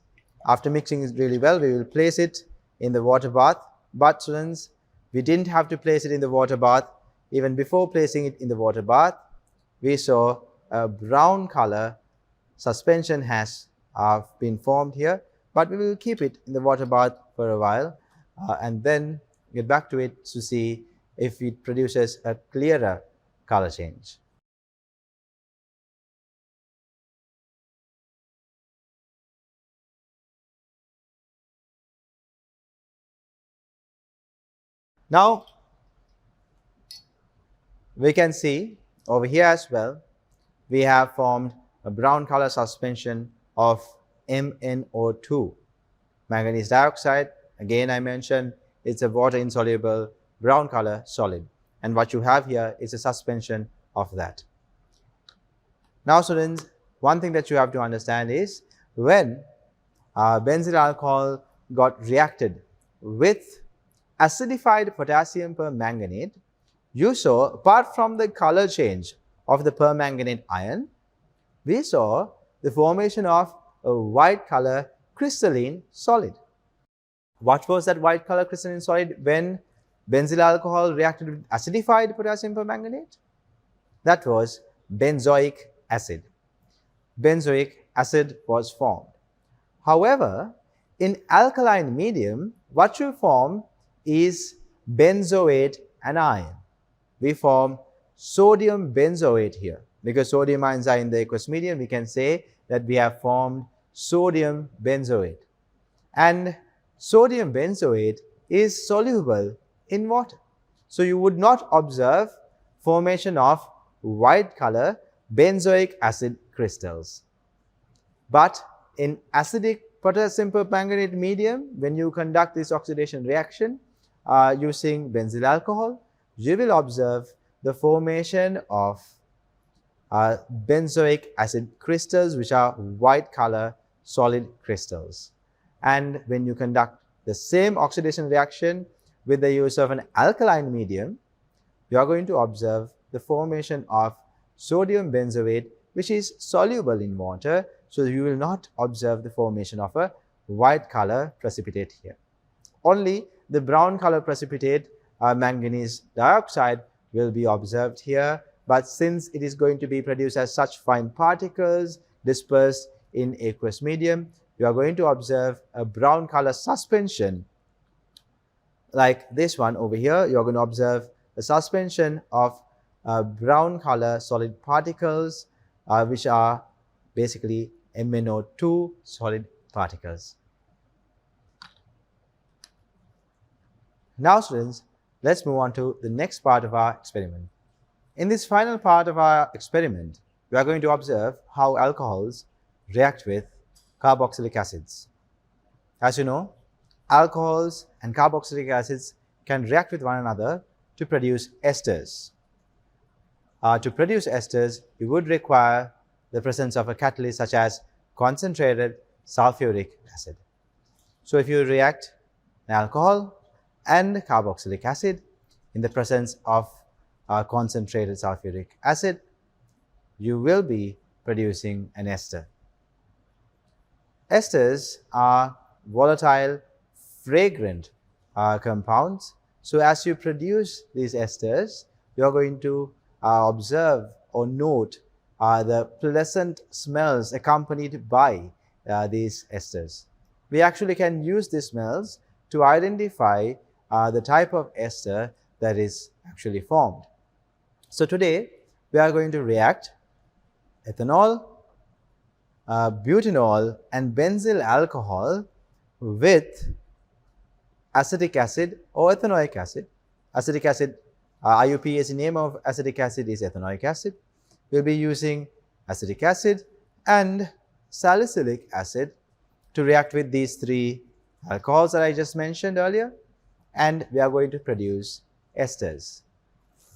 Speaker 1: after mixing it really well, we will place it in the water bath. But students, we didn't have to place it in the water bath. Even before placing it in the water bath, we saw a brown color suspension has been formed here, but we will keep it in the water bath for a while and then get back to it to see if it produces a clearer color change. Now, we can see over here as well, we have formed a brown color suspension of MnO2, manganese dioxide. Again, I mentioned it's a water insoluble brown color solid, and what you have here is a suspension of that. Now students, one thing that you have to understand is when benzyl alcohol got reacted with acidified potassium permanganate, you saw, apart from the color change of the permanganate ion, we saw the formation of a white color crystalline solid. What was that white color crystalline solid when benzyl alcohol reacted with acidified potassium permanganate? That was benzoic acid. Benzoic acid was formed. However, in alkaline medium, what you form is benzoate anion. We form sodium benzoate here. Because sodium ions are in the aqueous medium, we can say that we have formed sodium benzoate. And sodium benzoate is soluble in water. So you would not observe formation of white color benzoic acid crystals. But in acidic potassium permanganate medium, when you conduct this oxidation reaction using benzyl alcohol, you will observe the formation of benzoic acid crystals, which are white color solid crystals. And when you conduct the same oxidation reaction with the use of an alkaline medium, you are going to observe the formation of sodium benzoate, which is soluble in water. So you will not observe the formation of a white color precipitate here. Only the brown color precipitate, manganese dioxide, will be observed here. But since it is going to be produced as such fine particles dispersed in aqueous medium, you are going to observe a brown color suspension like this one over here. You are going to observe a suspension of brown color solid particles, which are basically MnO2 solid particles. Now students, let's move on to the next part of our experiment. In this final part of our experiment, we are going to observe how alcohols react with carboxylic acids. As you know, alcohols and carboxylic acids can react with one another to produce esters. To produce esters, you would require the presence of a catalyst such as concentrated sulfuric acid. So if you react an alcohol and carboxylic acid in the presence of concentrated sulfuric acid, you will be producing an ester. Esters are volatile, fragrant compounds. So as you produce these esters, you are going to observe or note the pleasant smells accompanied by these esters. We actually can use these smells to identify the type of ester that is actually formed. So today we are going to react ethanol, butanol and benzyl alcohol with acetic acid or ethanoic acid. Acetic acid, IUPAC name of acetic acid is ethanoic acid. We'll be using acetic acid and salicylic acid to react with these three alcohols that I just mentioned earlier, and we are going to produce esters.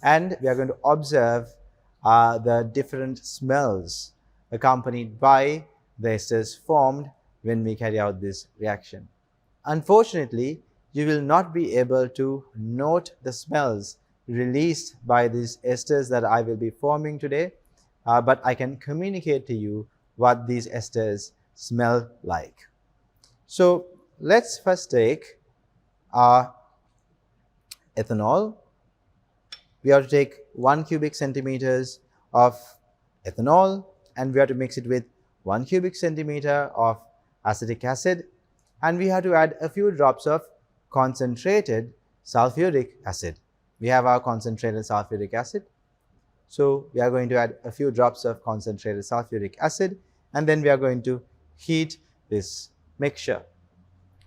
Speaker 1: And we are going to observe the different smells accompanied by the esters formed when we carry out this reaction. Unfortunately, you will not be able to note the smells released by these esters that I will be forming today, but I can communicate to you what these esters smell like. So let's first take our ethanol. We have to take 1 cubic centimeters of ethanol and we have to mix it with 1 cubic centimeter of acetic acid, and we have to add a few drops of concentrated sulfuric acid. We have our concentrated sulfuric acid. So we are going to add a few drops of concentrated sulfuric acid, and then we are going to heat this mixture.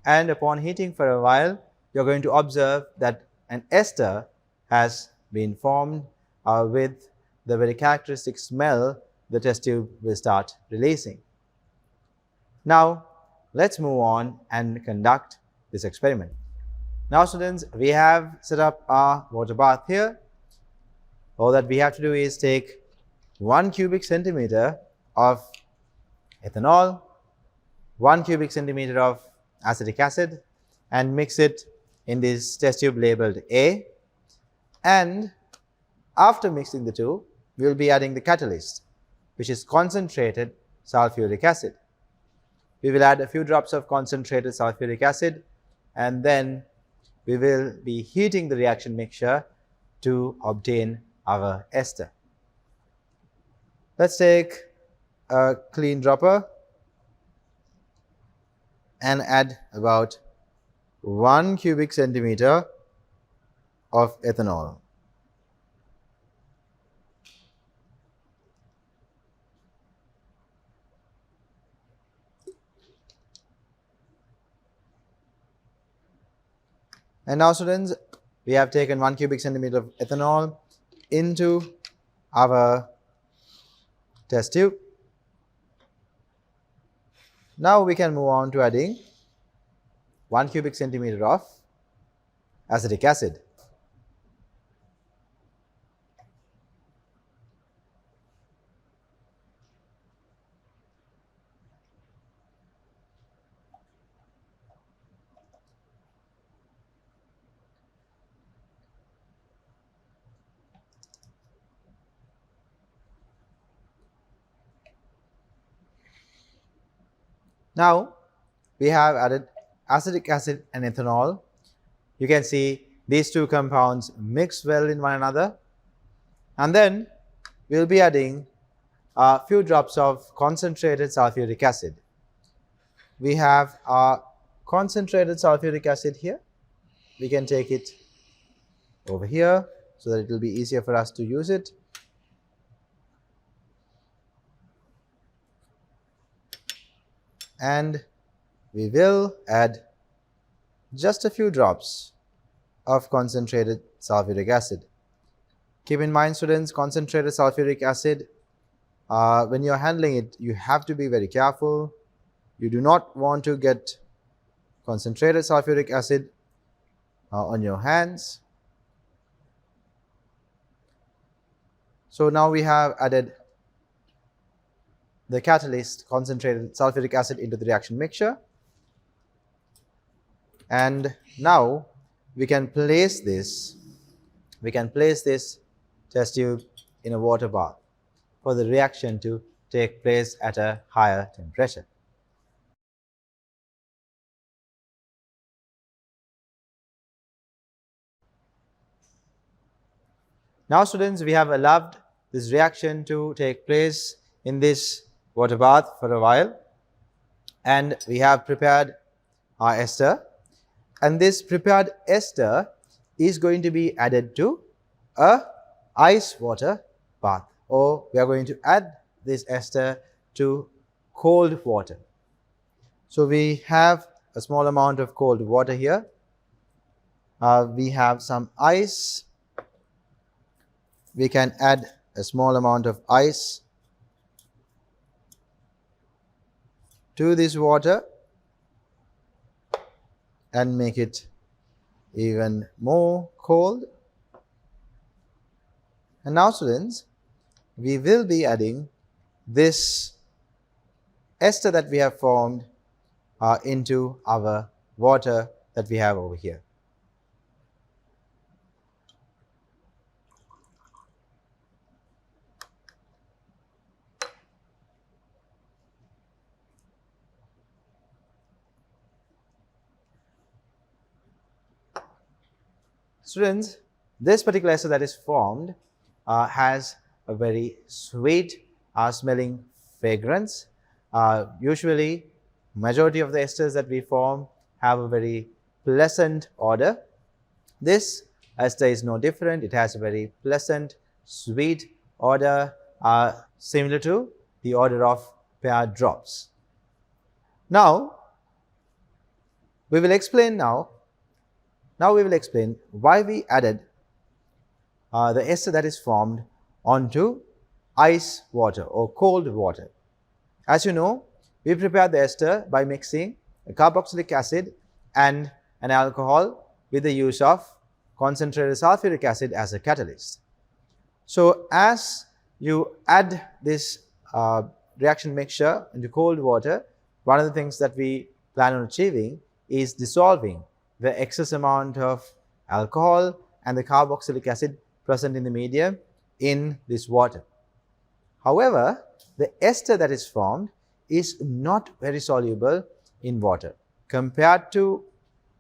Speaker 1: And upon heating for a while, you are going to observe that an ester has been formed with the very characteristic smell the test tube will start releasing. Now let's move on and conduct this experiment. Now students, we have set up our water bath here. All that we have to do is take 1 cubic centimeter of ethanol, 1 cubic centimeter of acetic acid, and mix it in this test tube labeled A. And after mixing the two, we will be adding the catalyst, which is concentrated sulfuric acid. We will add a few drops of concentrated sulfuric acid, and then we will be heating the reaction mixture to obtain our ester. Let's take a clean dropper and add about 1 cubic centimeter of ethanol. And now students, we have taken 1 cubic centimeter of ethanol into our test tube. Now we can move on to adding 1 cubic centimeter of acetic acid. Now we have added acetic acid and ethanol. You can see these two compounds mix well in one another, and then we will be adding a few drops of concentrated sulfuric acid. We have our concentrated sulfuric acid here. We can take it over here so that it will be easier for us to use it. And we will add just a few drops of concentrated sulfuric acid. Keep in mind students, concentrated sulfuric acid, when you are handling it, you have to be very careful. You do not want to get concentrated sulfuric acid on your hands. So now we have added the catalyst, concentrated sulfuric acid, into the reaction mixture, and now we can place this test tube in a water bath for the reaction to take place at a higher temperature. Now students, we have allowed this reaction to take place in this water bath for a while, and we have prepared our ester, and this prepared ester is going to be added to a ice water bath, or we are going to add this ester to cold water. So we have a small amount of cold water here. We have some ice. We can add a small amount of ice to this water and make it even more cold. And now students, we will be adding this ester that we have formed into our water that we have over here. Students, this particular ester that is formed has a very sweet smelling fragrance. Usually, majority of the esters that we form have a very pleasant odor. This ester is no different. It has a very pleasant, sweet odor similar to the odor of pear drops. Now, we will explain why we added the ester that is formed onto ice water or cold water. As you know, we prepare the ester by mixing a carboxylic acid and an alcohol with the use of concentrated sulfuric acid as a catalyst. So, as you add this reaction mixture into cold water, one of the things that we plan on achieving is dissolving the excess amount of alcohol and the carboxylic acid present in the medium in this water. However, the ester that is formed is not very soluble in water. Compared to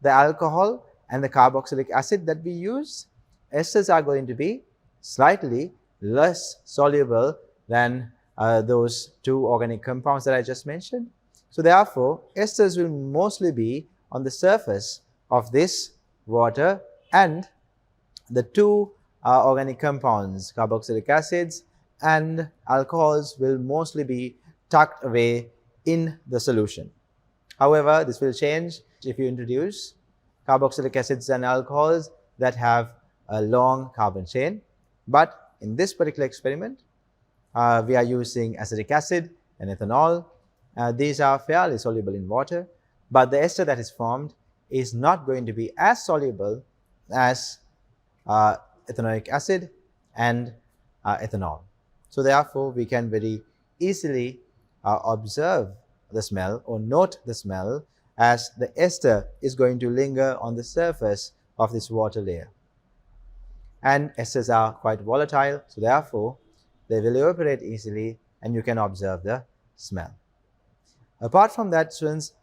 Speaker 1: the alcohol and the carboxylic acid that we use, esters are going to be slightly less soluble than those two organic compounds that I just mentioned. So therefore, esters will mostly be on the surface of this water, and the two organic compounds, carboxylic acids and alcohols, will mostly be tucked away in the solution. However, this will change if you introduce carboxylic acids and alcohols that have a long carbon chain. But in this particular experiment, we are using acetic acid and ethanol. These are fairly soluble in water, but the ester that is formed is not going to be as soluble as ethanoic acid and ethanol. So therefore, we can very easily observe the smell or note the smell, as the ester is going to linger on the surface of this water layer. And esters are quite volatile, so therefore they will evaporate easily and you can observe the smell. Apart from that, students,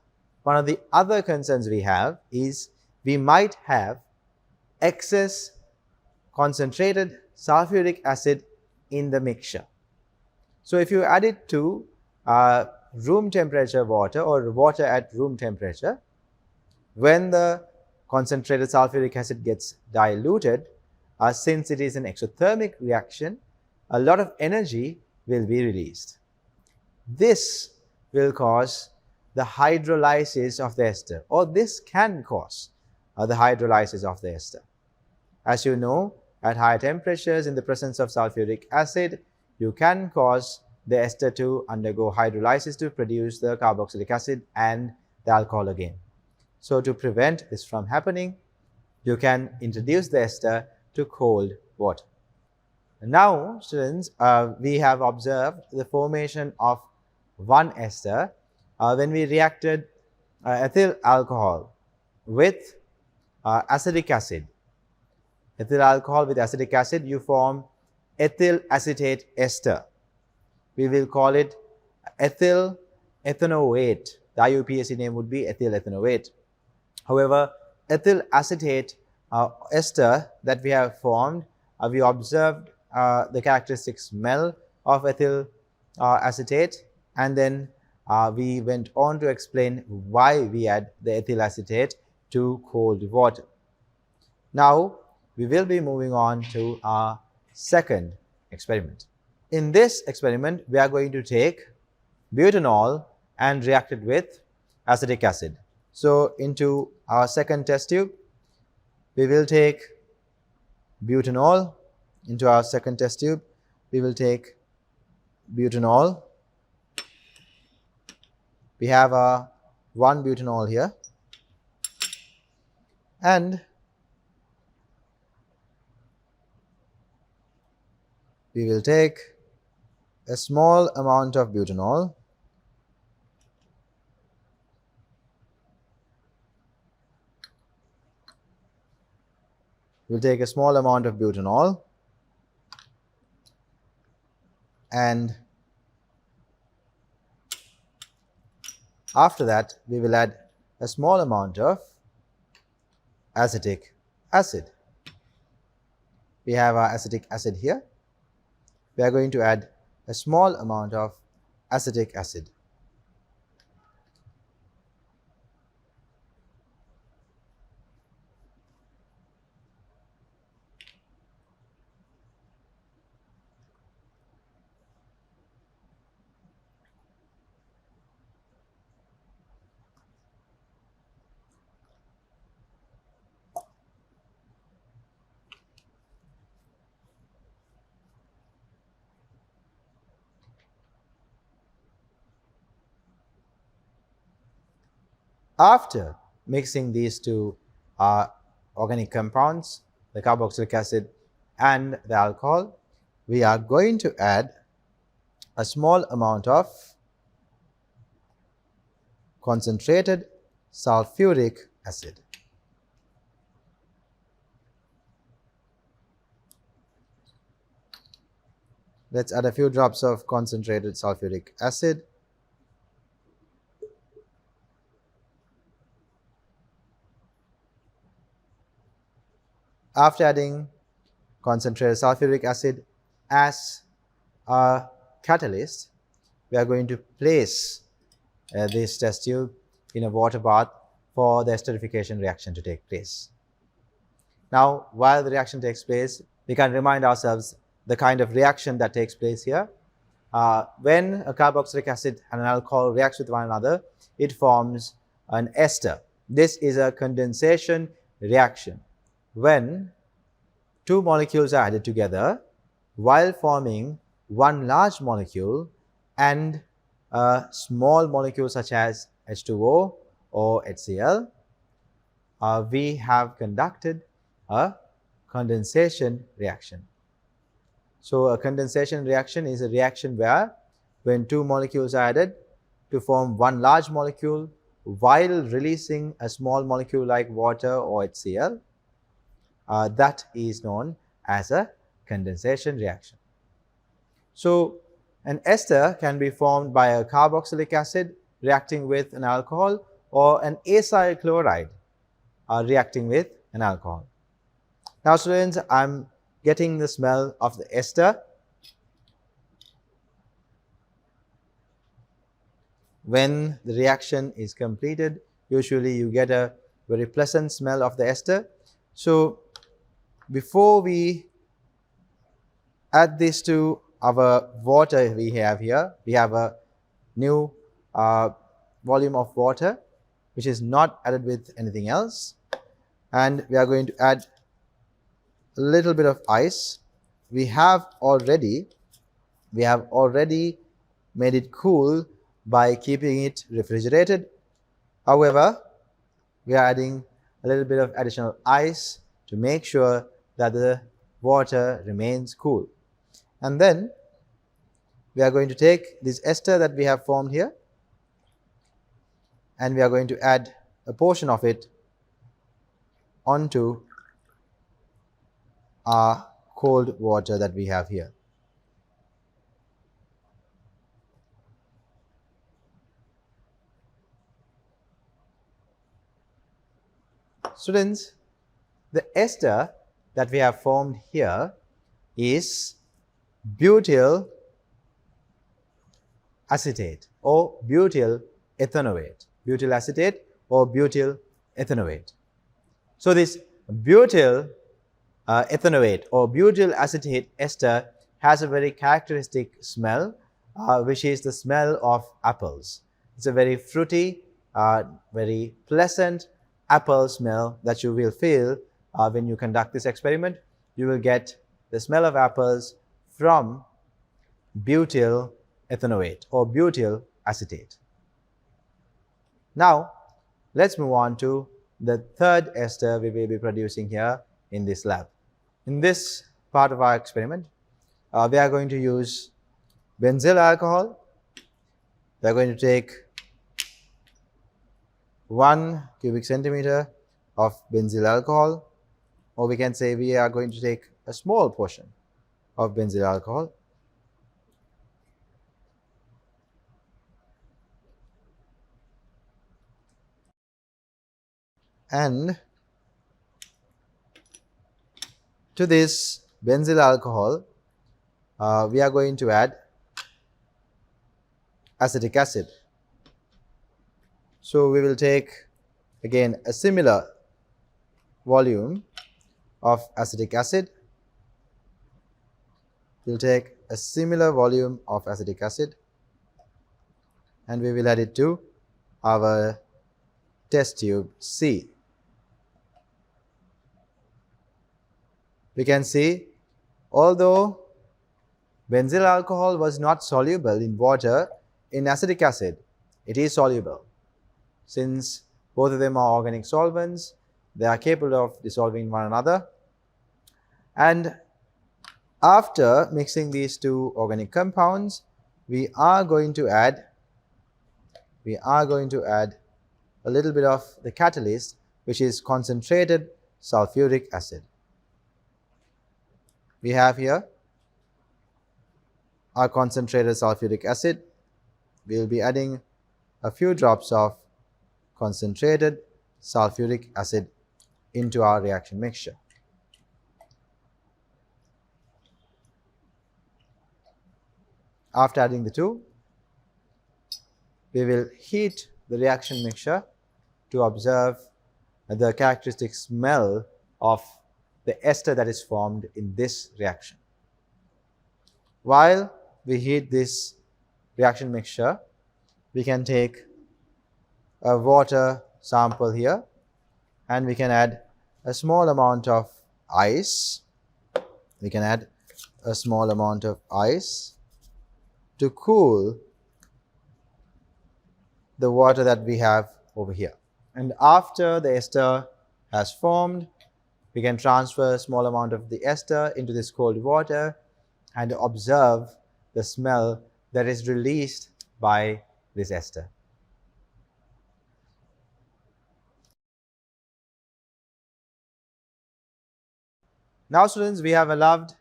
Speaker 1: one of the other concerns we have is we might have excess concentrated sulfuric acid in the mixture. So if you add it to room temperature water or water at room temperature, when the concentrated sulfuric acid gets diluted, since it is an exothermic reaction, a lot of energy will be released. This will cause the hydrolysis of the ester, or this can cause the hydrolysis of the ester. As you know, at higher temperatures in the presence of sulfuric acid, you can cause the ester to undergo hydrolysis to produce the carboxylic acid and the alcohol again. So to prevent this from happening, you can introduce the ester to cold water. Now, students, we have observed the formation of one ester when we reacted ethyl alcohol with acetic acid. Ethyl alcohol with acetic acid, you form ethyl acetate ester. We will call it ethyl ethanoate. The IUPAC name would be ethyl ethanoate. However, ethyl acetate ester that we have formed, we observed the characteristic smell of ethyl acetate, and then we went on to explain why we add the ethyl acetate to cold water. Now, we will be moving on to our second experiment. In this experiment, we are going to take butanol and react it with acetic acid. So, into our second test tube, we will take butanol. Into our second test tube, we will take butanol. We have our 1 butanol here, and we will take a small amount of butanol and after that we will add a small amount of acetic acid. we have our acetic acid here. We are going to add a small amount of acetic acid. After mixing these two organic compounds, the carboxylic acid and the alcohol, we are going to add a small amount of concentrated sulfuric acid. Let's add a few drops of concentrated sulfuric acid. After adding concentrated sulfuric acid as a catalyst, we are going to place this test tube in a water bath for the esterification reaction to take place. Now, while the reaction takes place, we can remind ourselves the kind of reaction that takes place here. When a carboxylic acid and an alcohol reacts with one another, it forms an ester. This is a condensation reaction. When two molecules are added together while forming one large molecule and a small molecule such as H2O or HCl, we have conducted a condensation reaction. So a condensation reaction is a reaction where when two molecules are added to form one large molecule while releasing a small molecule like water or HCl, that is known as a condensation reaction. So an ester can be formed by a carboxylic acid reacting with an alcohol or an acyl chloride reacting with an alcohol. Now students, I'm getting the smell of the ester. When the reaction is completed, usually you get a very pleasant smell of the ester. So before we add this to our water we have here, we have a new volume of water which is not added with anything else, and we are going to add a little bit of ice. We have already made it cool by keeping it refrigerated. However, we are adding a little bit of additional ice to make sure that the water remains cool. And then we are going to take this ester that we have formed here and we are going to add a portion of it onto our cold water that we have here. Students, the ester that we have formed here is butyl acetate or butyl ethanoate. Butyl acetate or butyl ethanoate. So this butyl ethanoate or butyl acetate ester has a very characteristic smell, which is the smell of apples. It's a very fruity, very pleasant apple smell that you will feel when you conduct this experiment. You will get the smell of apples from butyl ethanoate or butyl acetate. Now, let's move on to the third ester we will be producing here in this lab. In this part of our experiment, we are going to use benzyl alcohol. We are going to take 1 cubic centimeter of benzyl alcohol, or we can say we are going to take a small portion of benzyl alcohol. And to this benzyl alcohol, we are going to add acetic acid. So we will take again a similar volume of acetic acid. We'll take a similar volume of acetic acid and we will add it to our test tube C. We can see, although benzyl alcohol was not soluble in water, in acetic acid it is soluble. Since both of them are organic solvents, they are capable of dissolving one another. And after mixing these two organic compounds, we are going to add a little bit of the catalyst, which is concentrated sulfuric acid. We have here our concentrated sulfuric acid. We will be adding a few drops of concentrated sulfuric acid into our reaction mixture. After adding the two, we will heat the reaction mixture to observe the characteristic smell of the ester that is formed in this reaction. While we heat this reaction mixture, we can take a water sample here and we can add a small amount of ice. We can add a small amount of ice to cool the water that we have over here. And after the ester has formed, we can transfer a small amount of the ester into this cold water and observe the smell that is released by this ester. Now students, we have allowed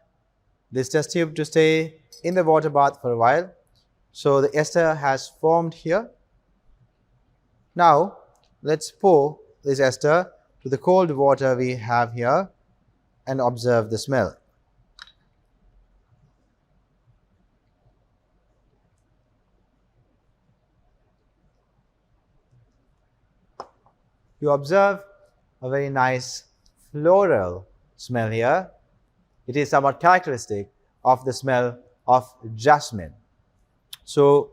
Speaker 1: this test tube to stay in the water bath for a while. So the ester has formed here. Now let's pour this ester to the cold water we have here and observe the smell. You observe a very nice floral smell here. It is somewhat characteristic of the smell of jasmine. So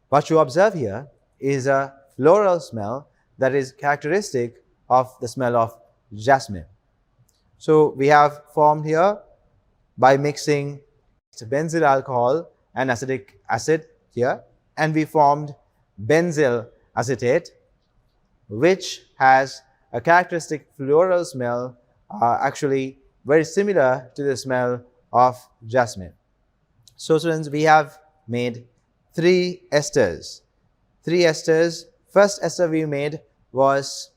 Speaker 1: what you observe here is a floral smell that is characteristic of the smell of jasmine. So we have formed here by mixing benzyl alcohol and acetic acid here, and we formed benzyl acetate, which has a characteristic floral smell, actually very similar to the smell of jasmine. So students, we have made three esters. First ester we made was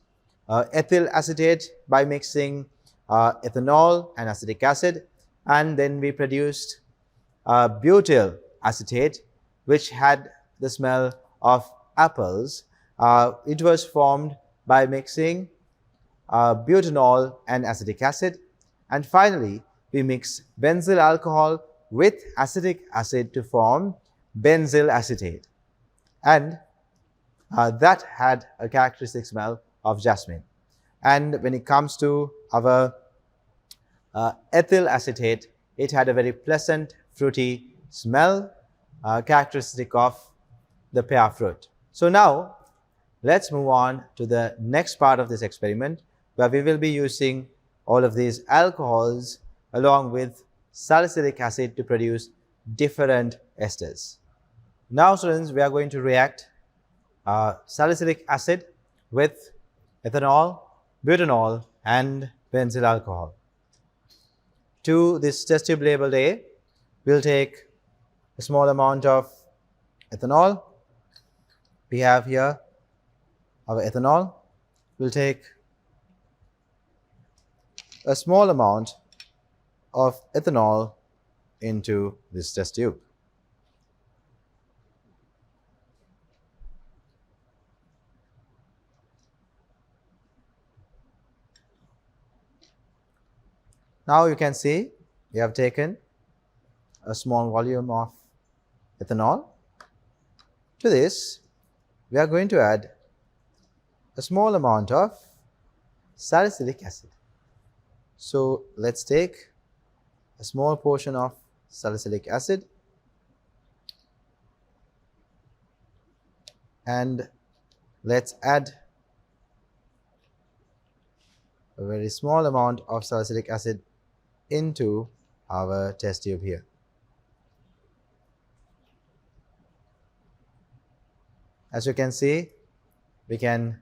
Speaker 1: ethyl acetate by mixing ethanol and acetic acid, and then we produced butyl acetate, which had the smell of apples. It was formed by mixing butanol and acetic acid, and finally we mix benzyl alcohol with acetic acid to form benzyl acetate, and that had a characteristic smell of jasmine. And when it comes to our ethyl acetate, it had a very pleasant fruity smell, characteristic of the pear fruit. So now let's move on to the next part of this experiment, where we will be using all of these alcohols along with salicylic acid to produce different esters. Now students, we are going to react salicylic acid with ethanol, butanol and benzyl alcohol. To this test tube labeled A, we'll take a small amount of ethanol. We have here our ethanol. We'll take a small amount of ethanol into this test tube. Now you can see we have taken a small volume of ethanol. To this, we are going to add a small amount of salicylic acid. So let's take a small portion of salicylic acid and let's add a very small amount of salicylic acid into our test tube here. As you can see, we can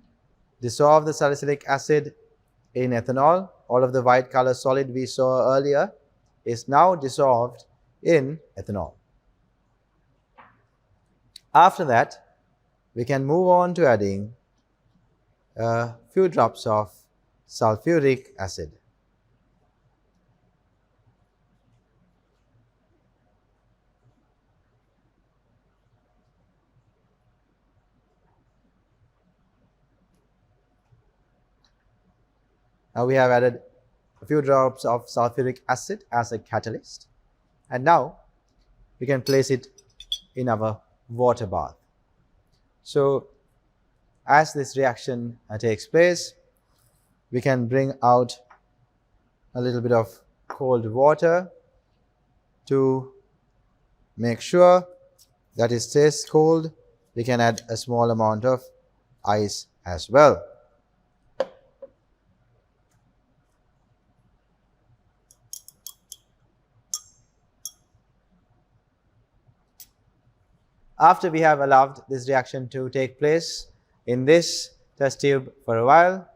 Speaker 1: dissolve the salicylic acid in ethanol. All of the white color solid we saw earlier is now dissolved in ethanol. After that, we can move on to adding a few drops of sulfuric acid. Now we have added a few drops of sulfuric acid as a catalyst, and now we can place it in our water bath. So as this reaction takes place, we can bring out a little bit of cold water to make sure that it stays cold. We can add a small amount of ice as well. After we have allowed this reaction to take place in this test tube for a while,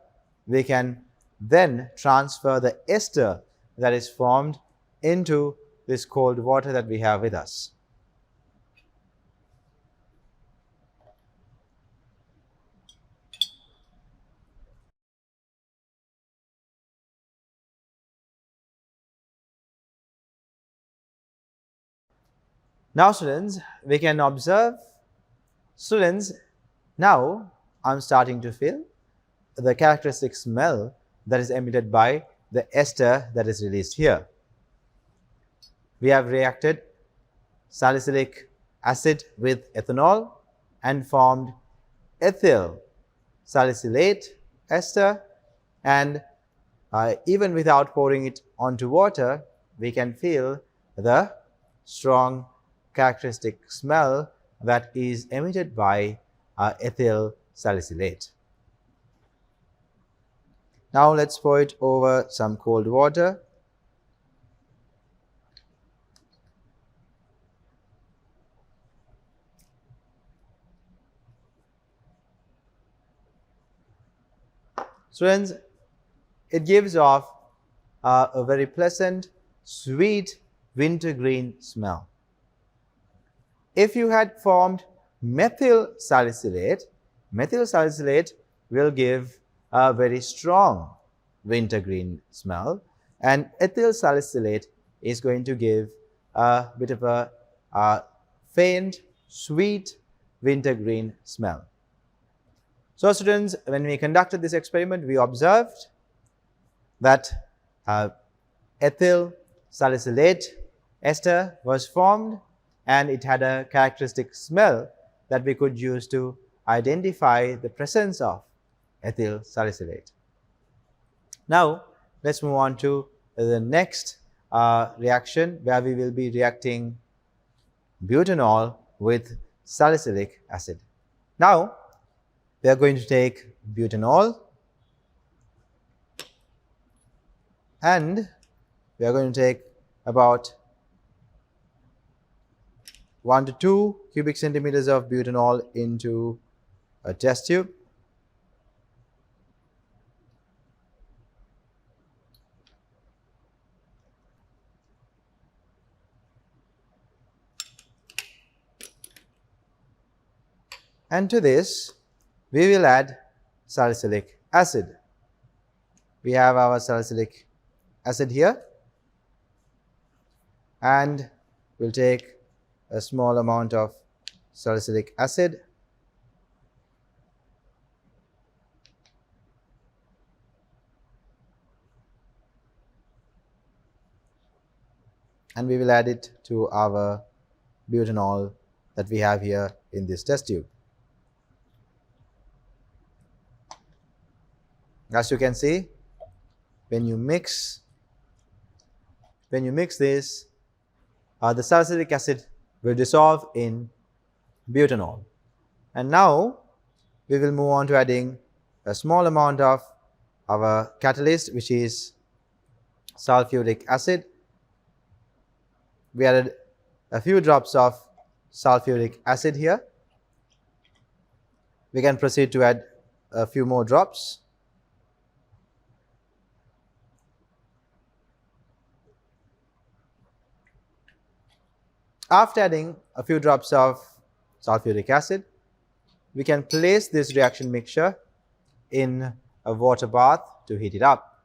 Speaker 1: we can then transfer the ester that is formed into this cold water that we have with us. Now students, we can observe, now I'm starting to feel the characteristic smell that is emitted by the ester that is released here. We have reacted salicylic acid with ethanol and formed ethyl salicylate ester, and even without pouring it onto water, we can feel the strong characteristic smell that is emitted by ethyl salicylate. Now let's pour it over some cold water. Students, it gives off a very pleasant, sweet wintergreen smell. If you had formed methyl salicylate will give a very strong wintergreen smell, and ethyl salicylate is going to give a bit of a faint, sweet wintergreen smell. So students, when we conducted this experiment, we observed that ethyl salicylate ester was formed and it had a characteristic smell that we could use to identify the presence of ethyl salicylate. Now let's move on to the next reaction, where we will be reacting butanol with salicylic acid. Now we are going to take butanol and we are going to take about 1 to 2 cubic centimeters of butanol into a test tube. And to this, we will add salicylic acid. We have our salicylic acid here, and we'll take a small amount of salicylic acid and we will add it to our butanol that we have here in this test tube. As you can see, when you mix this, the salicylic acid will dissolve in butanol. And now we will move on to adding a small amount of our catalyst, which is sulfuric acid. We added a few drops of sulfuric acid here. We can proceed to add a few more drops. After adding a few drops of sulfuric acid, we can place this reaction mixture in a water bath to heat it up.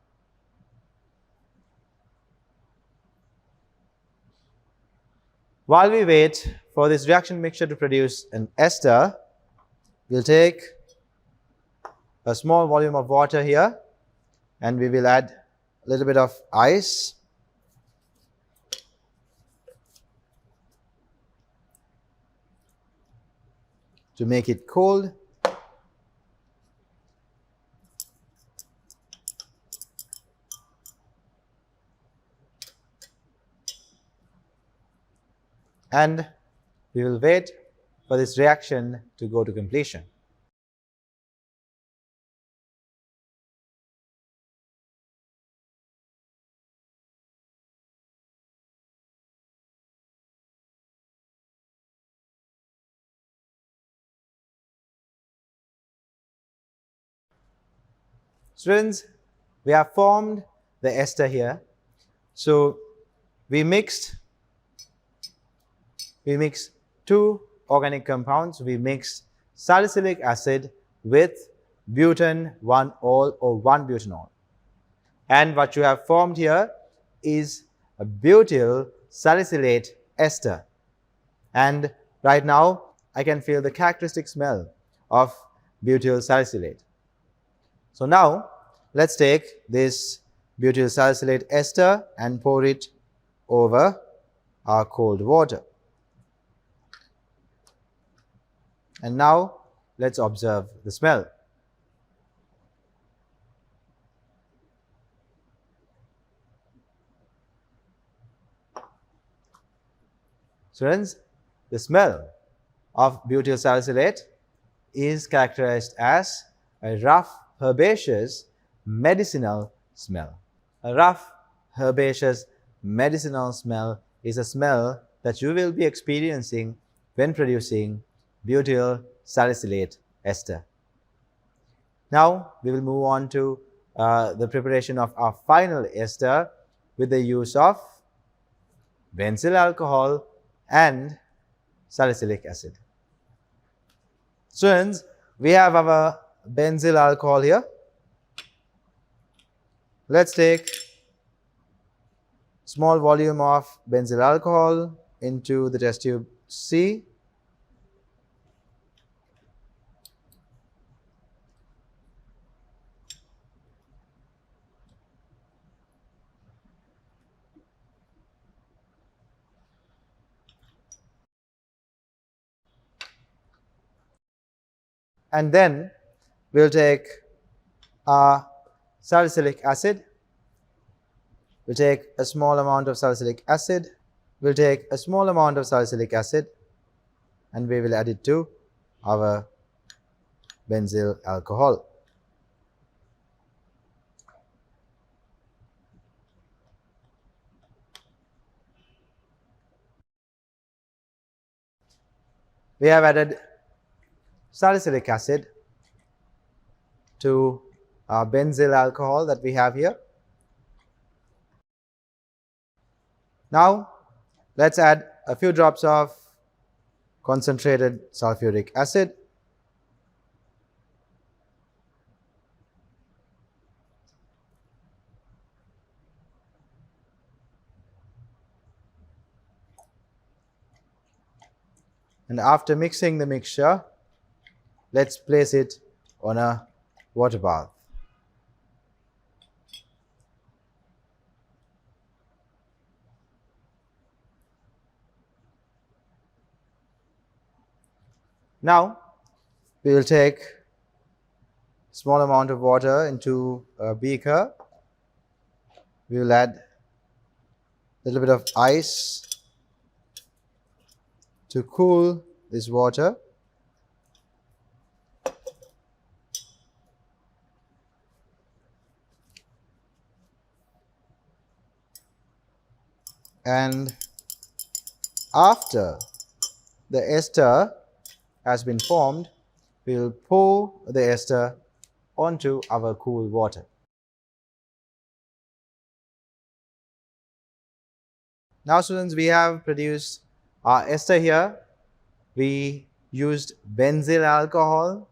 Speaker 1: While we wait for this reaction mixture to produce an ester, we'll take a small volume of water here and we will add a little bit of ice. To make it cold. And we will wait for this reaction to go to completion. Students, we have formed the ester here. So we mixed two organic compounds. We mixed salicylic acid with butan 1-ol or 1-butanol. And what you have formed here is a butyl salicylate ester. And right now I can feel the characteristic smell of butyl salicylate. So now let's take this butyl salicylate ester and pour it over our cold water. And now let's observe the smell. Students, the smell of butyl salicylate is characterized as a rough, herbaceous, medicinal smell. A rough, herbaceous, medicinal smell is a smell that you will be experiencing when producing butyl salicylate ester. Now we will move on to the preparation of our final ester with the use of benzyl alcohol and salicylic acid. Students, we have our benzyl alcohol here. Let's take small volume of benzyl alcohol into the test tube C. And then we'll take salicylic acid. We'll take a small amount of salicylic acid. We'll take a small amount of salicylic acid and we will add it to our benzyl alcohol. We have added salicylic acid to our benzyl alcohol that we have here. Now let's add a few drops of concentrated sulfuric acid. And after mixing the mixture, let's place it on a water bath. Now, we will take small amount of water into a beaker. We will add a little bit of ice to cool this water. And after the ester has been formed, we will pour the ester onto our cool water. Now students, we have produced our ester here. We used benzyl alcohol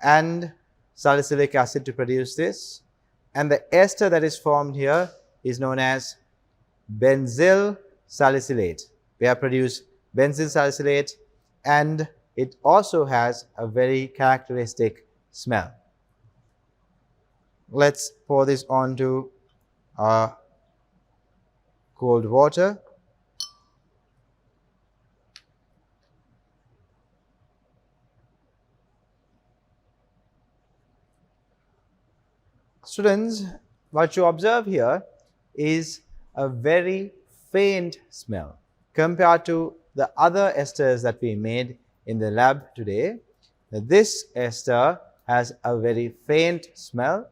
Speaker 1: and salicylic acid to produce this, and the ester that is formed here is known as benzyl salicylate. We have produced benzyl salicylate, and it also has a very characteristic smell. Let's pour this onto our cold water. Students, what you observe here is a very faint smell compared to the other esters that we made in the lab today. This ester has a very faint smell,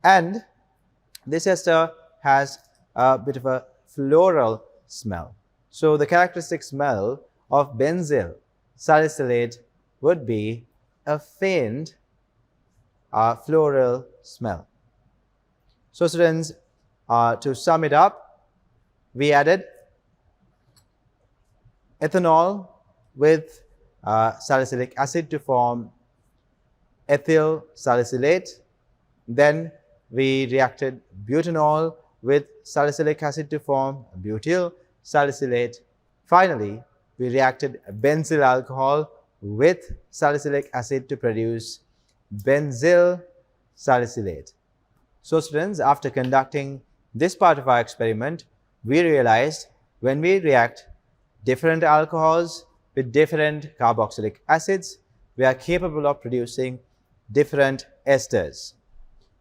Speaker 1: and this ester has a bit of a floral smell. So the characteristic smell of benzyl salicylate would be a faint floral smell. So students, to sum it up, we added ethanol with salicylic acid to form ethyl salicylate. Then we reacted butanol with salicylic acid to form butyl salicylate. Finally, we reacted benzyl alcohol with salicylic acid to produce benzyl salicylate. So students, after conducting this part of our experiment, we realized when we react different alcohols with different carboxylic acids, we are capable of producing different esters.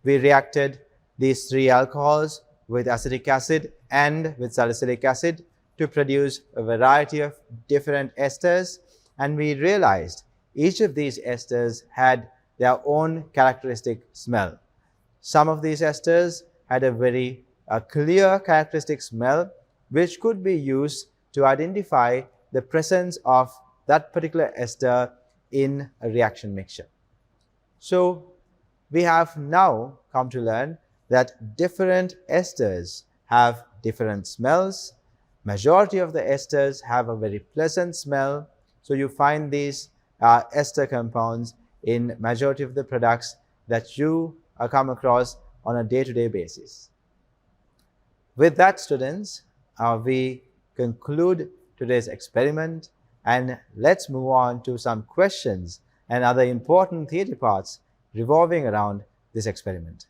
Speaker 1: We reacted these three alcohols with acetic acid and with salicylic acid to produce a variety of different esters, and we realized each of these esters had their own characteristic smell. Some of these esters had a very clear characteristic smell, which could be used to identify the presence of that particular ester in a reaction mixture. So we have now come to learn that different esters have different smells. Majority of the esters have a very pleasant smell. So you find these ester compounds in majority of the products that you come across on a day-to-day basis. With that, students, we conclude today's experiment, and let's move on to some questions and other important theory parts revolving around this experiment.